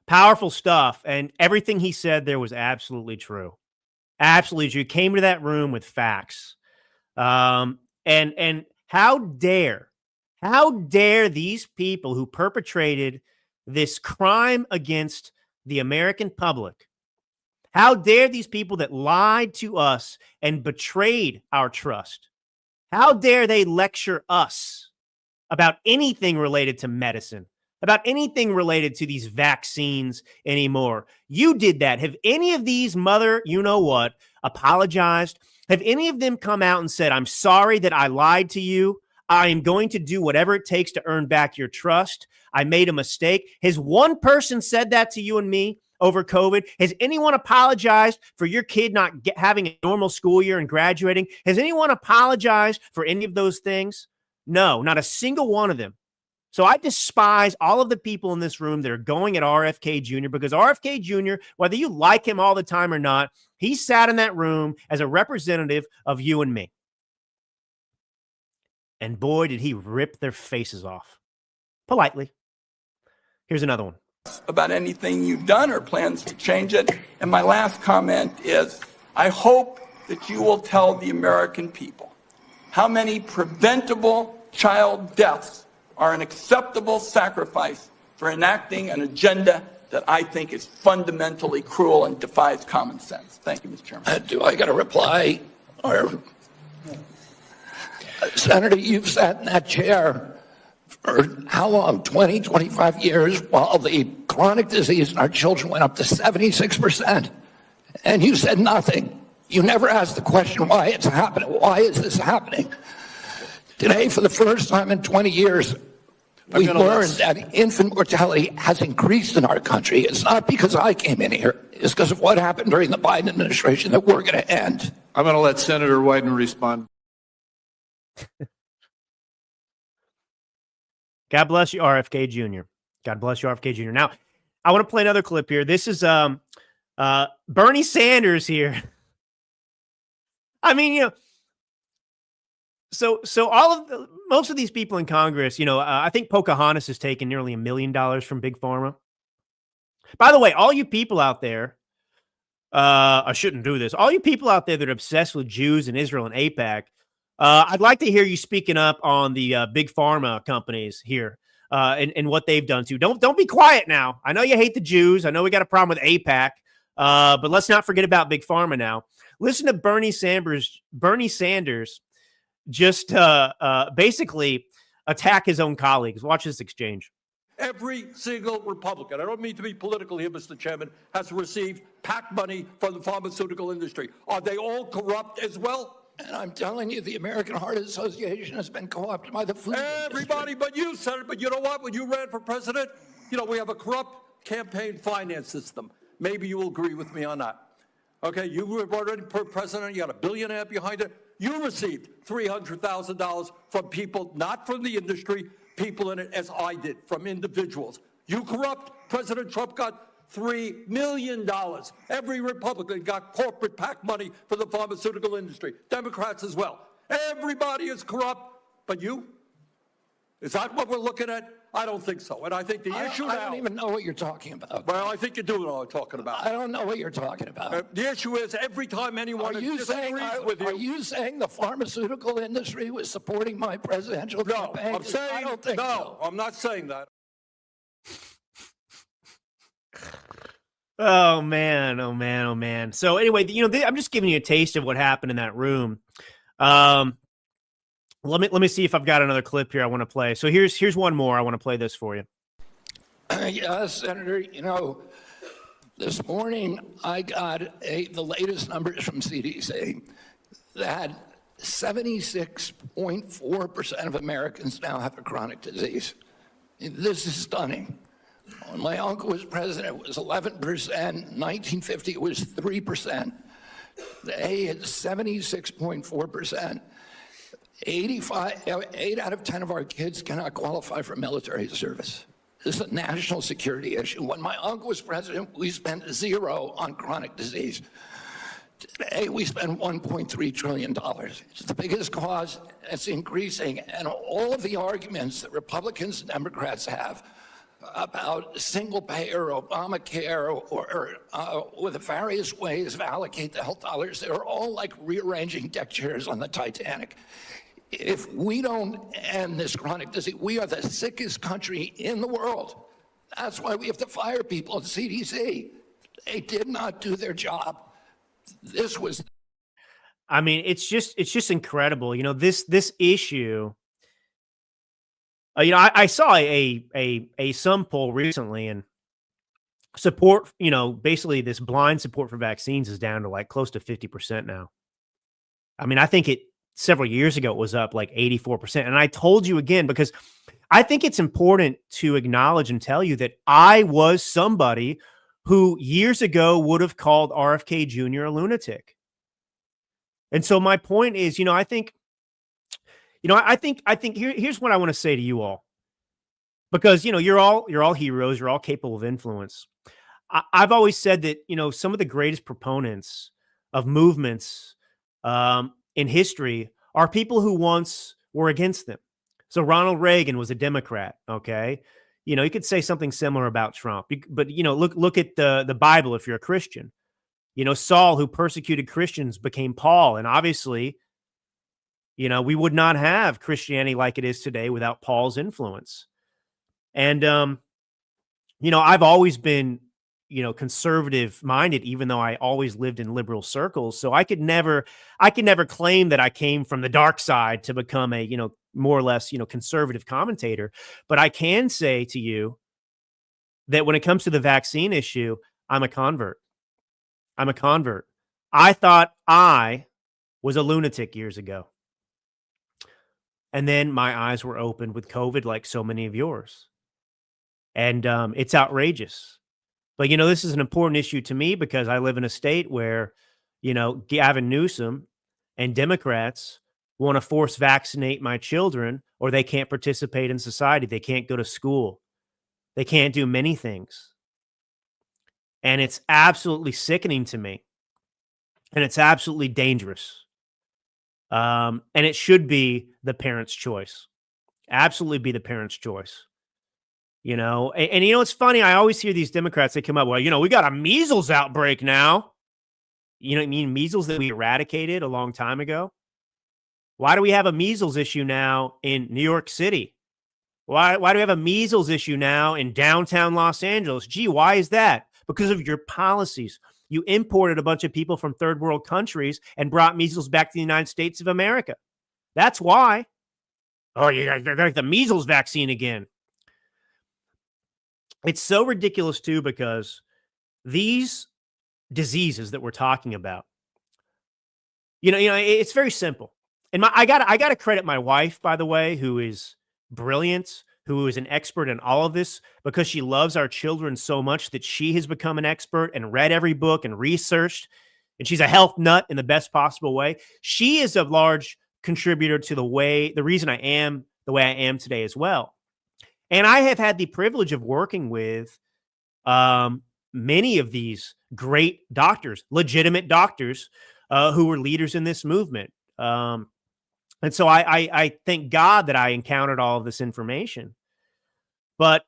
Powerful stuff. And everything he said there was absolutely true. Absolutely true. Came to that room with facts. And how dare these people who perpetrated this crime against the American public, how dare these people that lied to us and betrayed our trust, how dare they lecture us about anything related to medicine, about anything related to these vaccines anymore? You did that. Have any of these mother, you-know-what, apologized? Have any of them come out and said, I'm sorry that I lied to you. I am going to do whatever it takes to earn back your trust. I made a mistake. Has one person said that to you and me over COVID? Has anyone apologized for your kid not having a normal school year and graduating? Has anyone apologized for any of those things? No, not a single one of them. So I despise all of the people in this room that are going at RFK Jr. because RFK Jr., whether you like him all the time or not, he sat in that room as a representative of you and me. And boy, did he rip their faces off. Politely. Here's another one. About anything you've done or plans to change it. And my last comment is, I hope that you will tell the American people how many preventable child deaths are an acceptable sacrifice for enacting an agenda that I think is fundamentally cruel and defies common sense. Thank you, Mr. Chairman. Do I got a reply? Or Senator, you've sat in that chair for how long? 20, 25 years, while the chronic disease in our children went up to 76%. And you said nothing. You never asked the question why it's happening. Why is this happening? Today, for the first time in 20 years, we learned that infant mortality has increased in our country. It's not because I came in here. It's because of what happened during the Biden administration that we're going to end. I'm going to let Senator Wyden respond. God bless you, RFK Jr. God bless you, RFK Jr. Now, I want to play another clip here. This is Bernie Sanders here. I mean, so most of these people in Congress, I think Pocahontas has taken nearly $1 million from Big Pharma. By the way, all you people out there, I shouldn't do this. All you people out there that are obsessed with Jews and Israel and AIPAC, I'd like to hear you speaking up on the Big Pharma companies here and what they've done too. Don't be quiet now. I know you hate the Jews. I know we got a problem with AIPAC, but let's not forget about Big Pharma now. Listen to Bernie Sanders just basically attack his own colleagues. Watch this exchange. Every single Republican, I don't mean to be political here, Mr. Chairman, has received PAC money from the pharmaceutical industry. Are they all corrupt as well? And I'm telling you, the American Heart Association has been co-opted by the food Everybody but you, Senator. But you know what? When you ran for president, we have a corrupt campaign finance system. Maybe you will agree with me on that. Okay, you were already president. You got a billionaire behind it. You received $300,000 from people, not from the industry, people in it, as I did, from individuals. You corrupt. President Trump got $3 million. Every Republican got corporate PAC money for the pharmaceutical industry. Democrats as well. Everybody is corrupt. But you? Is that what we're looking at? I don't think so. And I think the issue now... I don't even know what you're talking about. Well, I think you do know what I'm talking about. I don't know what you're talking about. The issue is every time anyone disagrees with you... Are you saying the pharmaceutical industry was supporting my presidential campaign? I'm saying... I don't think so. I'm not saying that. Oh man, oh man, oh man. So anyway, I'm just giving you a taste of what happened in that room. Let me see if I've got another clip here I want to play. So here's one more. I want to play this for you. Yes, Senator, this morning I got the latest numbers from CDC that 76.4% of Americans now have a chronic disease. This is stunning. When my uncle was president, it was 11%. 1950, it was 3%. Today, it's 76.4%. 8 out of 10 of our kids cannot qualify for military service. This is a national security issue. When my uncle was president, we spent 0 on chronic disease. Today, we spend $1.3 trillion. It's the biggest cause. It's increasing. And all of the arguments that Republicans and Democrats have about single payer, Obamacare, or with the various ways of allocate the health dollars, they're all like rearranging deck chairs on the Titanic. If we don't end this chronic disease, we are the sickest country in the world. That's why we have to fire people at CDC. They did not do their job. This was... I mean, it's just incredible. This issue... I saw a Sum poll recently, and support, basically this blind support for vaccines is down to like close to 50% now. I mean, I think several years ago it was up like 84%. And I told you again, because I think it's important to acknowledge and tell you that I was somebody who years ago would have called RFK Jr. a lunatic. And so my point is, I think here's what I want to say to you all, because, you're all heroes. You're all capable of influence. I've always said that, some of the greatest proponents of movements in history are people who once were against them. So Ronald Reagan was a Democrat. Okay. You could say something similar about Trump, but, look at the Bible. If you're a Christian, Saul, who persecuted Christians, became Paul. And obviously, we would not have Christianity like it is today without Paul's influence. And, I've always been, conservative minded, even though I always lived in liberal circles. So I could never claim that I came from the dark side to become a, more or less, conservative commentator. But I can say to you that when it comes to the vaccine issue, I'm a convert. I thought I was a lunatic years ago. And then my eyes were opened with COVID, like so many of yours. And it's outrageous. But, this is an important issue to me because I live in a state where, Gavin Newsom and Democrats want to force vaccinate my children, or they can't participate in society. They can't go to school. They can't do many things. And it's absolutely sickening to me. And it's absolutely dangerous. And it should be the parent's choice. Absolutely be the parent's choice. And it's funny. I always hear these Democrats, they come up, well, we got a measles outbreak now. You know what I mean? Measles that we eradicated a long time ago. Why do we have a measles issue now in New York City? Why do we have a measles issue now in downtown Los Angeles? Gee, why is that? Because of your policies. You imported a bunch of people from third world countries and brought measles back to the United States of America. That's why. Oh, they're like the measles vaccine again. It's so ridiculous, too, because these diseases that we're talking about, It's very simple. And I got to credit my wife, by the way, who is brilliant, who is an expert in all of this, because she loves our children so much that she has become an expert and read every book and researched. And she's a health nut in the best possible way. She is a large contributor to the reason I am the way I am today as well. And I have had the privilege of working with many of these great doctors, legitimate doctors, who were leaders in this movement. And so I thank God that I encountered all of this information. But,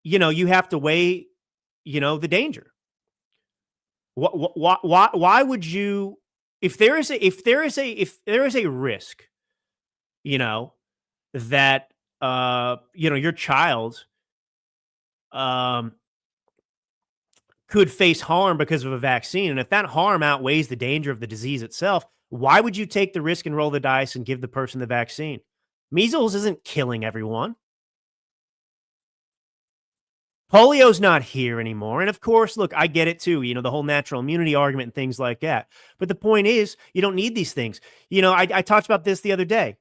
you have to weigh, the danger. Why would you, if there is a risk, that, your child, could face harm because of a vaccine. And if that harm outweighs the danger of the disease itself, why would you take the risk and roll the dice and give the person the vaccine? Measles isn't killing everyone. Polio's not here anymore. And of course, look, I get it too, the whole natural immunity argument and things like that. But the point is, you don't need these things. I talked about this the other day.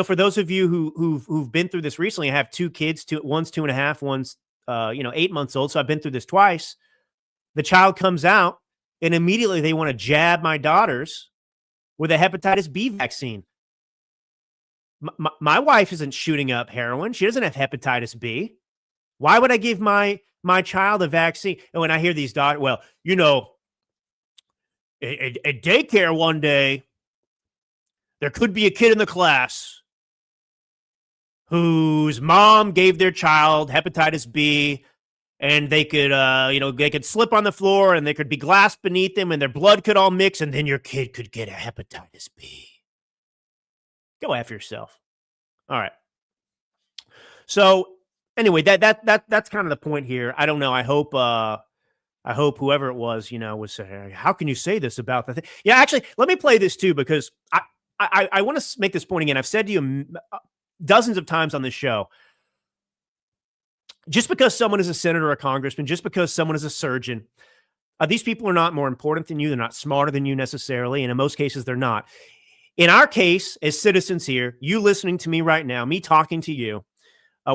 For those of you who've been through this recently, I have two kids, one's 2.5, one's 8 months old. So I've been through this twice. The child comes out and immediately they want to jab my daughters with a hepatitis B vaccine. My wife isn't shooting up heroin. She doesn't have hepatitis B. Why would I give my child a vaccine? And when I hear these daughters, at daycare one day, there could be a kid in the class whose mom gave their child hepatitis B, and they could, they could slip on the floor and there could be glass beneath them and their blood could all mix, and then your kid could get a hepatitis B. Go after yourself. All right. So anyway, that's kind of the point here. I don't know. I hope whoever it was, was saying, how can you say this about the thing? Yeah, actually, let me play this too, because I want to make this point again. I've said to you dozens of times on this show, just because someone is a senator or a congressman, just because someone is a surgeon, these people are not more important than you. They're not smarter than you necessarily. And in most cases, they're not. In our case, as citizens here, you listening to me right now, me talking to you,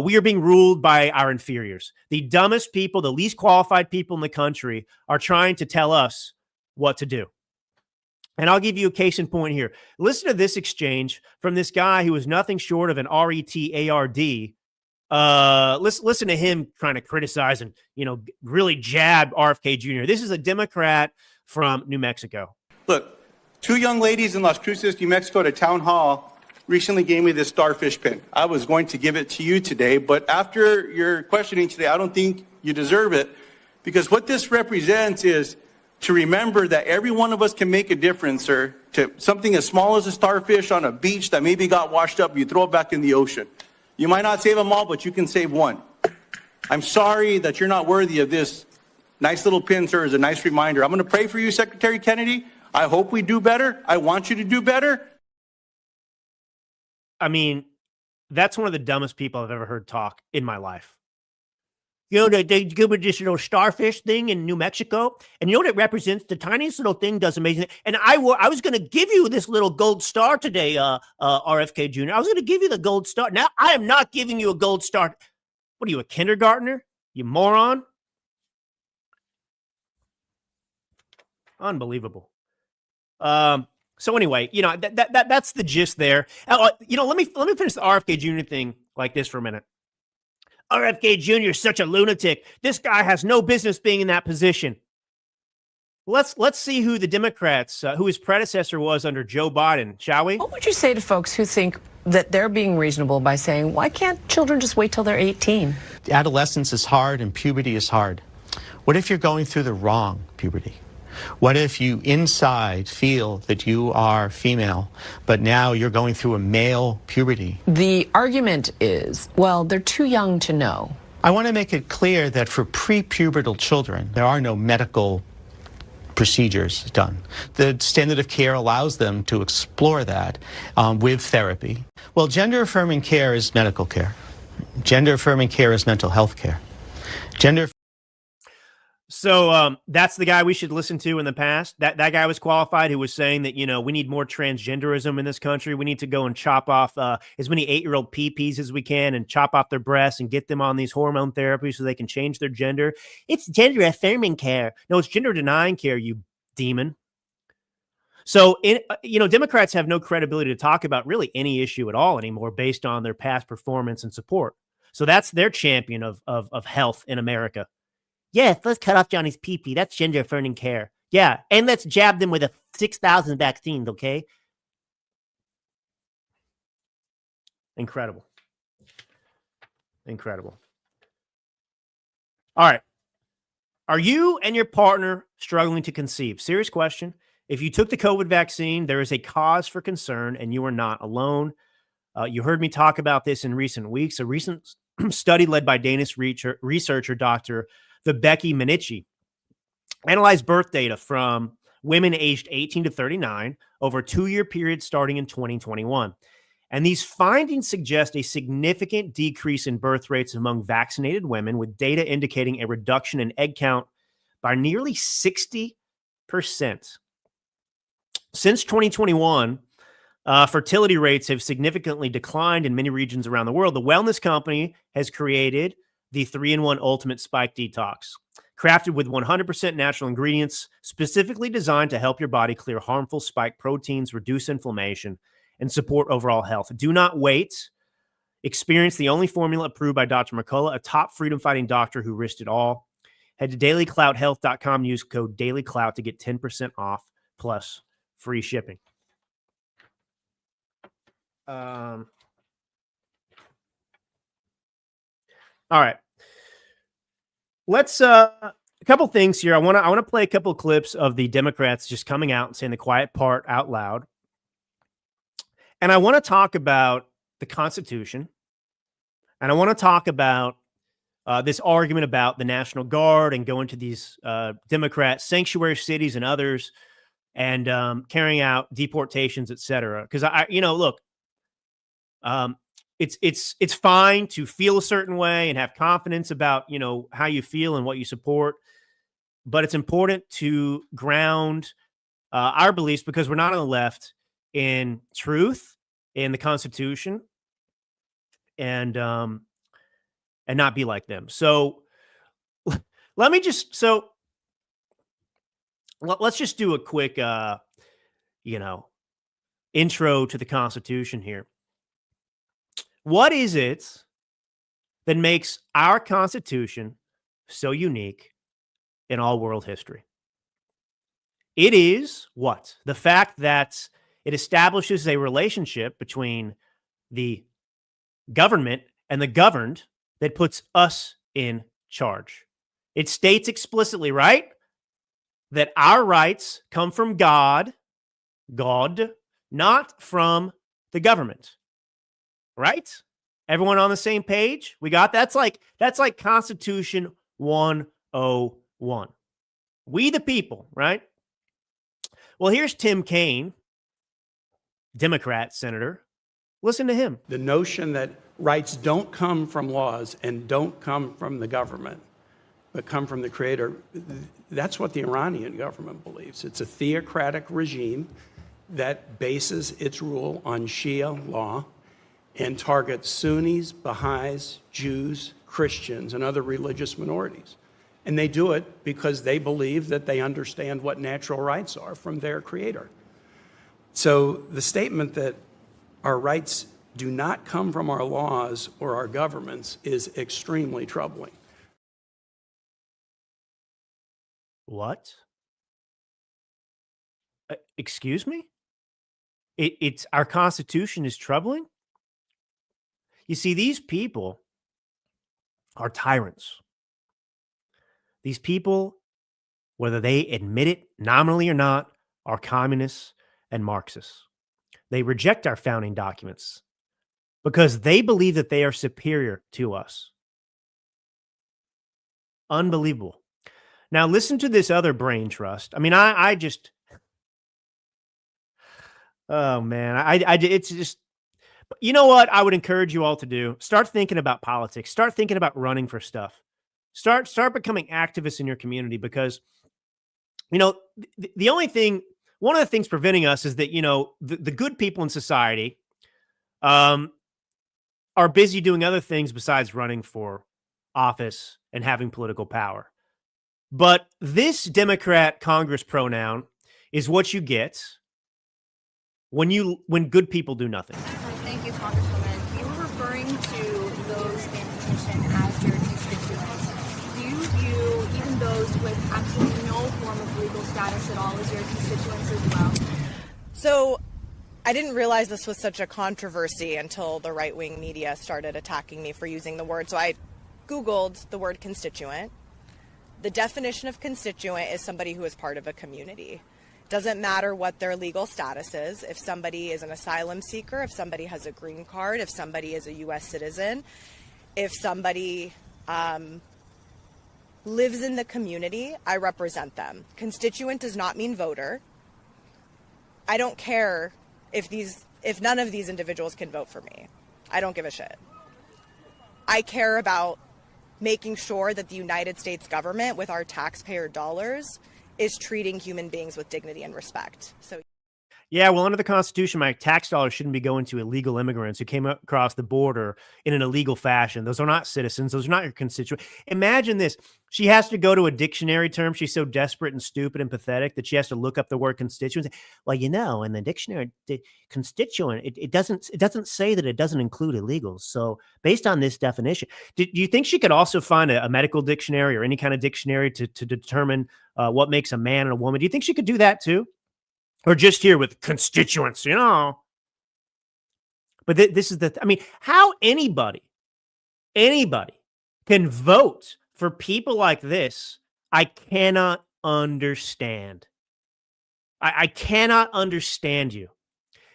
we are being ruled by our inferiors. The dumbest people, the least qualified people in the country are trying to tell us what to do. And I'll give you a case in point here. Listen to this exchange from this guy who is nothing short of an retard. Listen to him trying to criticize and, really jab RFK Jr. This is a Democrat from New Mexico. Look, two young ladies in Las Cruces, New Mexico at a town hall recently gave me this starfish pin. I was going to give it to you today, but after your questioning today, I don't think you deserve it, because what this represents is to remember that every one of us can make a difference, sir, to something as small as a starfish on a beach that maybe got washed up, you throw it back in the ocean. You might not save them all, but you can save one. I'm sorry that you're not worthy of this nice little pin, sir, as a nice reminder. I'm going to pray for you, Secretary Kennedy. I hope we do better. I want you to do better. I mean, that's one of the dumbest people I've ever heard talk in my life. They give me this starfish thing in New Mexico, and what it represents? The tiniest little thing does amazing. And I was going to give you this little gold star today, RFK Jr. I was going to give you the gold star. Now I am not giving you a gold star. What are you, a kindergartner? You moron! Unbelievable. So anyway, that's the gist there. Let me finish the RFK Jr. thing like this for a minute. RFK Jr. is such a lunatic. This guy has no business being in that position. Let's see who the Democrats, who his predecessor was under Joe Biden, shall we? What would you say to folks who think that they're being reasonable by saying, why can't children just wait till they're 18? Adolescence is hard and puberty is hard. What if you're going through the wrong puberty? What if you inside feel that you are female, but now you're going through a male puberty? The argument is, well, they're too young to know. I want to make it clear that for prepubertal children, there are no medical procedures done. The standard of care allows them to explore that with therapy. Well, gender-affirming care is medical care. Gender-affirming care is mental health care. So that's the guy we should listen to in the past. That guy was qualified, who was saying that, we need more transgenderism in this country. We need to go and chop off as many 8-year-old PPs as we can and chop off their breasts and get them on these hormone therapies so they can change their gender. It's gender affirming care. No, it's gender denying care, you demon. So, Democrats have no credibility to talk about really any issue at all anymore based on their past performance and support. So that's their champion of health in America. Yes, let's cut off Johnny's pee-pee. That's gender affirming care. Yeah, and let's jab them with a 6,000 vaccines, okay? Incredible. Incredible. All right. Are you and your partner struggling to conceive? Serious question. If you took the COVID vaccine, there is a cause for concern, and you are not alone. You heard me talk about this in recent weeks. A recent study led by Danish researcher Dr. Becky Minichi analyzed birth data from women aged 18 to 39 over a 2-year period starting in 2021. And these findings suggest a significant decrease in birth rates among vaccinated women, with data indicating a reduction in egg count by nearly 60%. Since 2021, fertility rates have significantly declined in many regions around the world. The wellness company has created the 3-in-1 Ultimate Spike Detox, crafted with 100% natural ingredients, specifically designed to help your body clear harmful spike proteins, reduce inflammation, and support overall health. Do not wait. Experience the only formula approved by Dr. McCullough, a top freedom-fighting doctor who risked it all. Head to dailyclouthealth.com, use code dailyclout to get 10% off plus free shipping. All right. Let's a couple things here. I want to play a couple of clips of the Democrats just coming out and saying the quiet part out loud. And I want to talk about the Constitution. And I want to talk about this argument about the National Guard and going to these Democrat sanctuary cities and others and carrying out deportations, et cetera. Because look, it's fine to feel a certain way and have confidence about, how you feel and what you support. But it's important to ground our beliefs, because we're not on the left, in truth, in the Constitution, and not be like them. So let's just do a quick, intro to the Constitution here. What is it that makes our Constitution so unique in all world history? It is what? The fact that it establishes a relationship between the government and the governed that puts us in charge. It states explicitly, right, that our rights come from God, not from the government. Right? Everyone on the same page? We got that's like Constitution 101. We the people, right? Well, here's Tim Kaine, Democrat senator. Listen to him. The notion that rights don't come from laws and don't come from the government, but come from the creator, that's what the Iranian government believes. It's a theocratic regime that bases its rule on Shia law and targets Sunnis, Baha'is, Jews, Christians, and other religious minorities. And they do it because they believe that they understand what natural rights are from their creator. So the statement that our rights do not come from our laws or our governments is extremely troubling. What? Excuse me? It's our Constitution is troubling? You see, these people are tyrants. These people, whether they admit it nominally or not, are communists and Marxists. They reject our founding documents because they believe that they are superior to us. Unbelievable. Now, listen to this other brain trust. I mean, I just, oh man, it's just, you know what I would encourage you all to do? Start thinking about politics. Start thinking about running for stuff. Start becoming activists in your community, because, the only thing, one of the things preventing us is that, the good people in society are busy doing other things besides running for office and having political power. But this Democrat Congress pronoun is what you get when good people do nothing. Thank you, Congresswoman. You were referring to those in petition as your constituents. Do you view even those with absolutely no form of legal status at all as your constituents as well? So I didn't realize this was such a controversy until the right-wing media started attacking me for using the word. So I Googled the word constituent. The definition of constituent is somebody who is part of a community. Doesn't matter what their legal status is. If somebody is an asylum seeker, if somebody has a green card, if somebody is a U.S. citizen, if somebody lives in the community, I represent them. Constituent does not mean voter. I don't care if none of these individuals can vote for me. I don't give a shit. I care about making sure that the United States government, with our taxpayer dollars, is treating human beings with dignity and respect. So, yeah, well, under the Constitution, my tax dollars shouldn't be going to illegal immigrants who came across the border in an illegal fashion. Those are not citizens. Those are not your constituents. Imagine this. She has to go to a dictionary term. She's so desperate and stupid and pathetic that she has to look up the word constituent. Well, in the dictionary, the constituent, it doesn't say that it doesn't include illegals. So based on this definition, do you think she could also find a medical dictionary or any kind of dictionary to determine what makes a man and a woman? Do you think she could do that too? Or just here with constituents, But this is how anybody can vote for people like this, I cannot understand. I cannot understand you.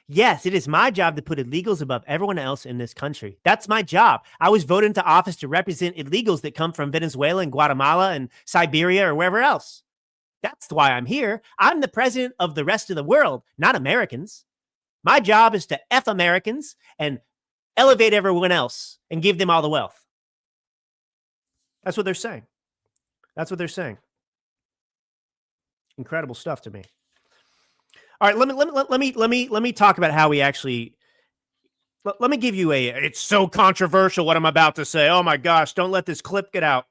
Yes, it is my job to put illegals above everyone else in this country. That's my job. I was voted into office to represent illegals that come from Venezuela and Guatemala and Siberia or wherever else. That's why I'm here. I'm the president of the rest of the world, not Americans. My job is to F Americans and elevate everyone else and give them all the wealth. That's what they're saying. That's what they're saying. Incredible stuff to me. All right, let me talk about how we actually. Let me give you it's so controversial what I'm about to say. Oh my gosh, don't let this clip get out.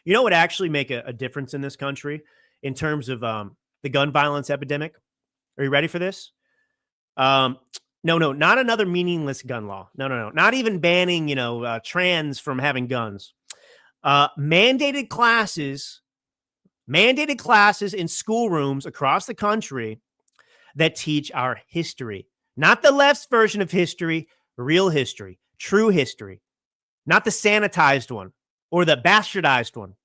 You know what would actually make a difference in this country in terms of the gun violence epidemic? Are you ready for this? No, not another meaningless gun law. No. Not even banning, trans from having guns. Mandated classes in schoolrooms across the country that teach our history. Not the left's version of history, real history, true history. Not the sanitized one. Or the bastardized one,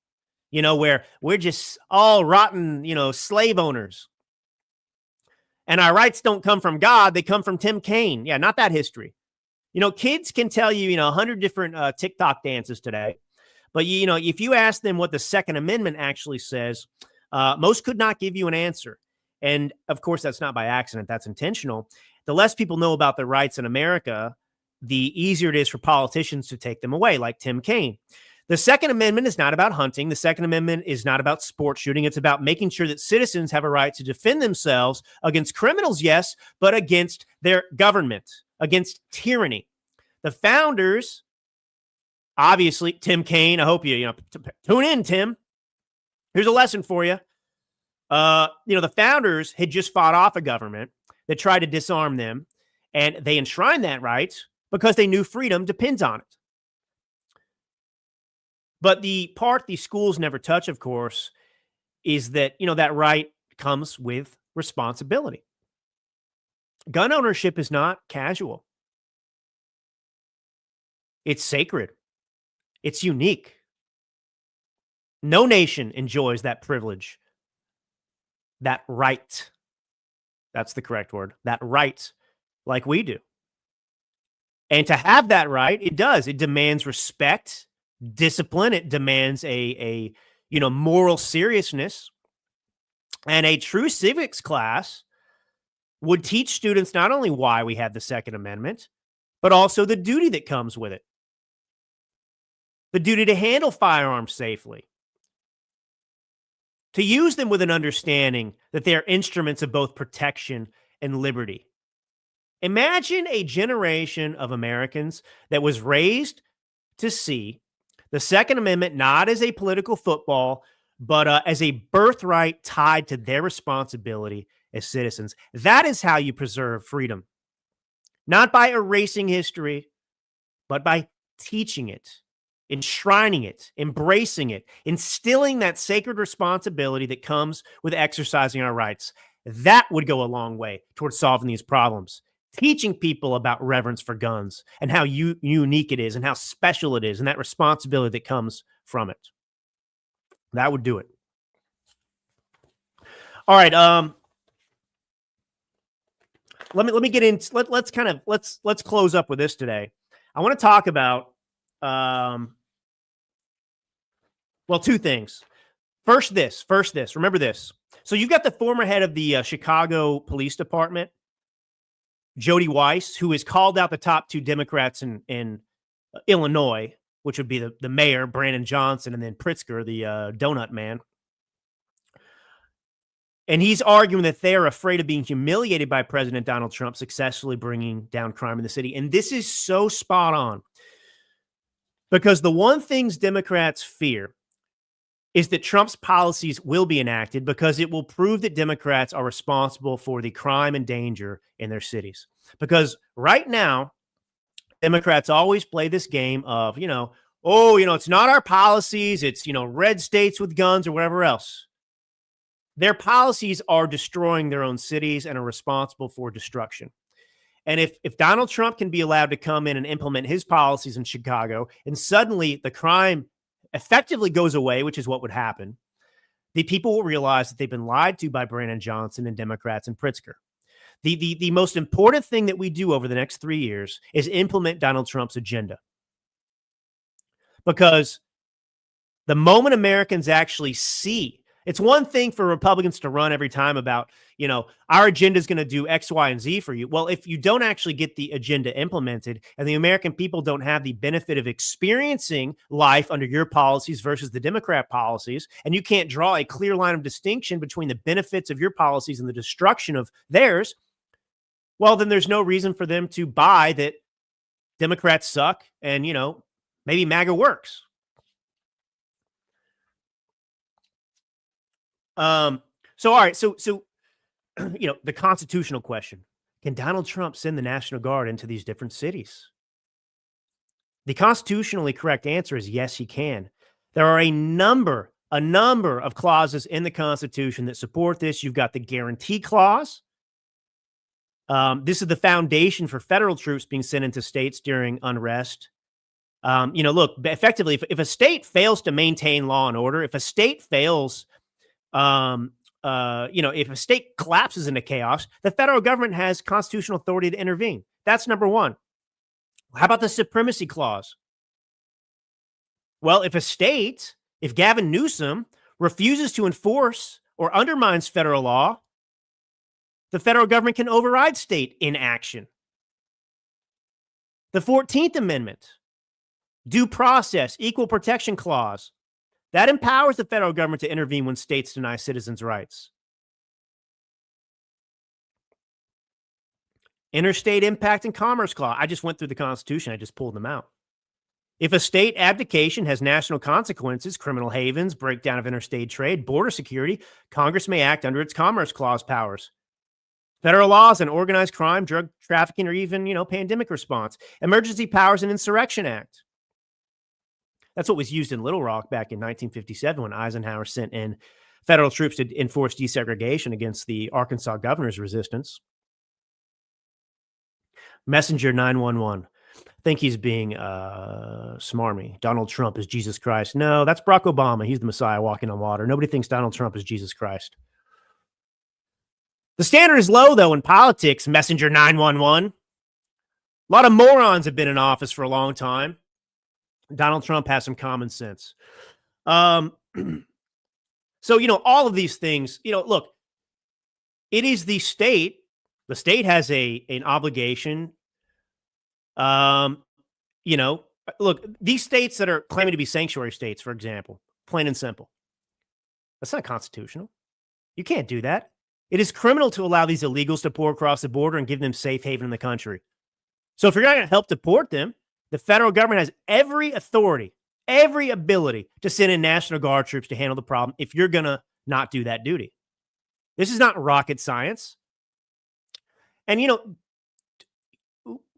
where we're just all rotten, slave owners. And our rights don't come from God. They come from Tim Kaine. Yeah, not that history. Kids can tell you, 100 different TikTok dances today. But, if you ask them what the Second Amendment actually says, most could not give you an answer. And, of course, that's not by accident. That's intentional. The less people know about their rights in America, the easier it is for politicians to take them away, like Tim Kaine. The Second Amendment is not about hunting. The Second Amendment is not about sport shooting. It's about making sure that citizens have a right to defend themselves against criminals, yes, but against their government, against tyranny. The founders, obviously, Tim Kaine, I hope you tune in, Tim. Here's a lesson for you. The founders had just fought off a government that tried to disarm them, and they enshrined that right because they knew freedom depends on it. But the part these schools never touch, of course, is that, that right comes with responsibility. Gun ownership is not casual. It's sacred. It's unique. No nation enjoys that privilege, that right. That's the correct word. That right, like we do. And to have that right, it does. It demands respect. Discipline. It demands a moral seriousness, and a true civics class would teach students not only why we have the Second Amendment, but also the duty that comes with it. the duty to handle firearms safely, to use them with an understanding that they are instruments of both protection and liberty. Imagine a generation of Americans that was raised to see the Second Amendment not as a political football, but as a birthright tied to their responsibility as citizens. That is how you preserve freedom. Not by erasing history, but by teaching it, enshrining it, embracing it, instilling that sacred responsibility that comes with exercising our rights. That would go a long way towards solving these problems. Teaching people about reverence for guns and how unique it is and how special it is and that responsibility that comes from it. That would do it. All right. Let me get into let's close up with this today. I want to talk about two things. First this. Remember this. So you've got the former head of the Chicago Police Department, Jody Weiss, who has called out the top two Democrats in Illinois, which would be the mayor, Brandon Johnson, and then Pritzker, the donut man. And he's arguing that they are afraid of being humiliated by President Donald Trump successfully bringing down crime in the city. And this is so spot on, because the one things Democrats fear is that Trump's policies will be enacted because it will prove that Democrats are responsible for the crime and danger in their cities. Because right now, Democrats always play this game of, it's not our policies, it's, red states with guns or whatever else. Their policies are destroying their own cities and are responsible for destruction. And if Donald Trump can be allowed to come in and implement his policies in Chicago, and suddenly the crime effectively goes away, which is what would happen, the people will realize that they've been lied to by Brandon Johnson and Democrats and Pritzker. The most important thing that we do over the next 3 years is implement Donald Trump's agenda. Because the moment Americans actually see, it's one thing for Republicans to run every time about, our agenda is going to do X, Y, and Z for you. Well, if you don't actually get the agenda implemented and the American people don't have the benefit of experiencing life under your policies versus the Democrat policies, and you can't draw a clear line of distinction between the benefits of your policies and the destruction of theirs, well, then there's no reason for them to buy that Democrats suck and, maybe MAGA works. All right. So, the constitutional question, can Donald Trump send the National Guard into these different cities? The constitutionally correct answer is yes, he can. There are a number of clauses in the Constitution that support this. You've got the guarantee clause. This is the foundation for federal troops being sent into states during unrest. Look, effectively, if a state fails to maintain law and order, if a state fails, if a state collapses into chaos, the federal government has constitutional authority to intervene. That's number one. How about the supremacy clause? Well, if Gavin Newsom refuses to enforce or undermines federal law, the federal government can override state inaction. The 14th Amendment, due process, equal protection clause, that empowers the federal government to intervene when states deny citizens' rights. Interstate impact and commerce clause. I just went through the Constitution. I just pulled them out. If a state abdication has national consequences, criminal havens, breakdown of interstate trade, border security, Congress may act under its commerce clause powers. Federal laws on organized crime, drug trafficking, or even, pandemic response. Emergency Powers and Insurrection Act. That's what was used in Little Rock back in 1957 when Eisenhower sent in federal troops to enforce desegregation against the Arkansas governor's resistance. Messenger 911. I think he's being smarmy. Donald Trump is Jesus Christ. No, that's Barack Obama. He's the Messiah walking on water. Nobody thinks Donald Trump is Jesus Christ. The standard is low, though, in politics, Messenger 911. A lot of morons have been in office for a long time. Donald Trump has some common sense. So, all of these things, look, it is the state. The state has an obligation, Look, these states that are claiming to be sanctuary states, for example, plain and simple, that's not constitutional. You can't do that. It is criminal to allow these illegals to pour across the border and give them safe haven in the country. So if you're not going to help deport them, the federal government has every authority, every ability to send in National Guard troops to handle the problem if you're going to not do that duty. This is not rocket science. And,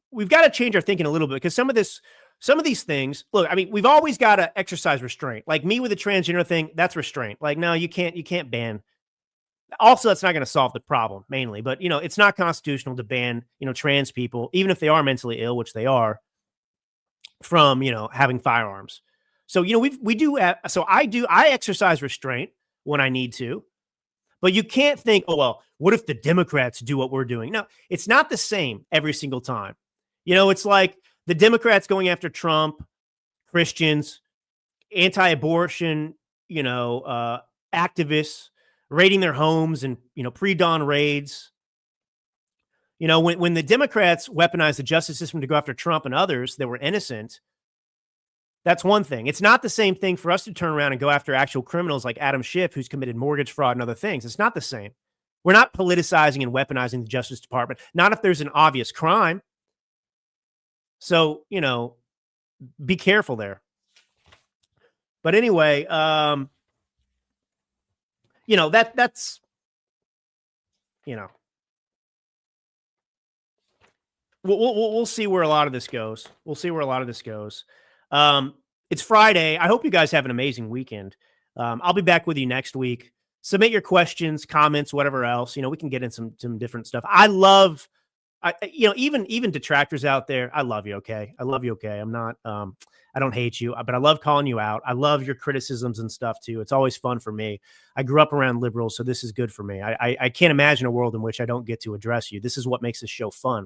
we've got to change our thinking a little bit because some of these things, look, I mean, we've always got to exercise restraint. Like me with the transgender thing, that's restraint. Like, no, you can't ban. Also, that's not going to solve the problem mainly, but it's not constitutional to ban, trans people, even if they are mentally ill, which they are, from, having firearms. So, I exercise restraint when I need to, but you can't think, oh, well, what if the Democrats do what we're doing? No, it's not the same every single time. It's like the Democrats going after Trump, Christians, anti-abortion, activists, raiding their homes and, pre-dawn raids. When the Democrats weaponized the justice system to go after Trump and others that were innocent, that's one thing. It's not the same thing for us to turn around and go after actual criminals like Adam Schiff, who's committed mortgage fraud and other things. It's not the same. We're not politicizing and weaponizing the Justice Department, not if there's an obvious crime. So, be careful there. But anyway, that's, we'll see where a lot of this goes. It's Friday. I hope you guys have an amazing weekend. I'll be back with you next week. Submit your questions, comments, whatever else. We can get in some different stuff. Even detractors out there, I love you. Okay. I love you. Okay. I'm not, I don't hate you, but I love calling you out. I love your criticisms and stuff too. It's always fun for me. I grew up around liberals, so this is good for me. I can't imagine a world in which I don't get to address you. This is what makes this show fun.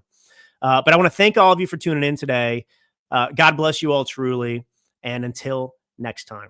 But I want to thank all of you for tuning in today. God bless you all truly. And until next time.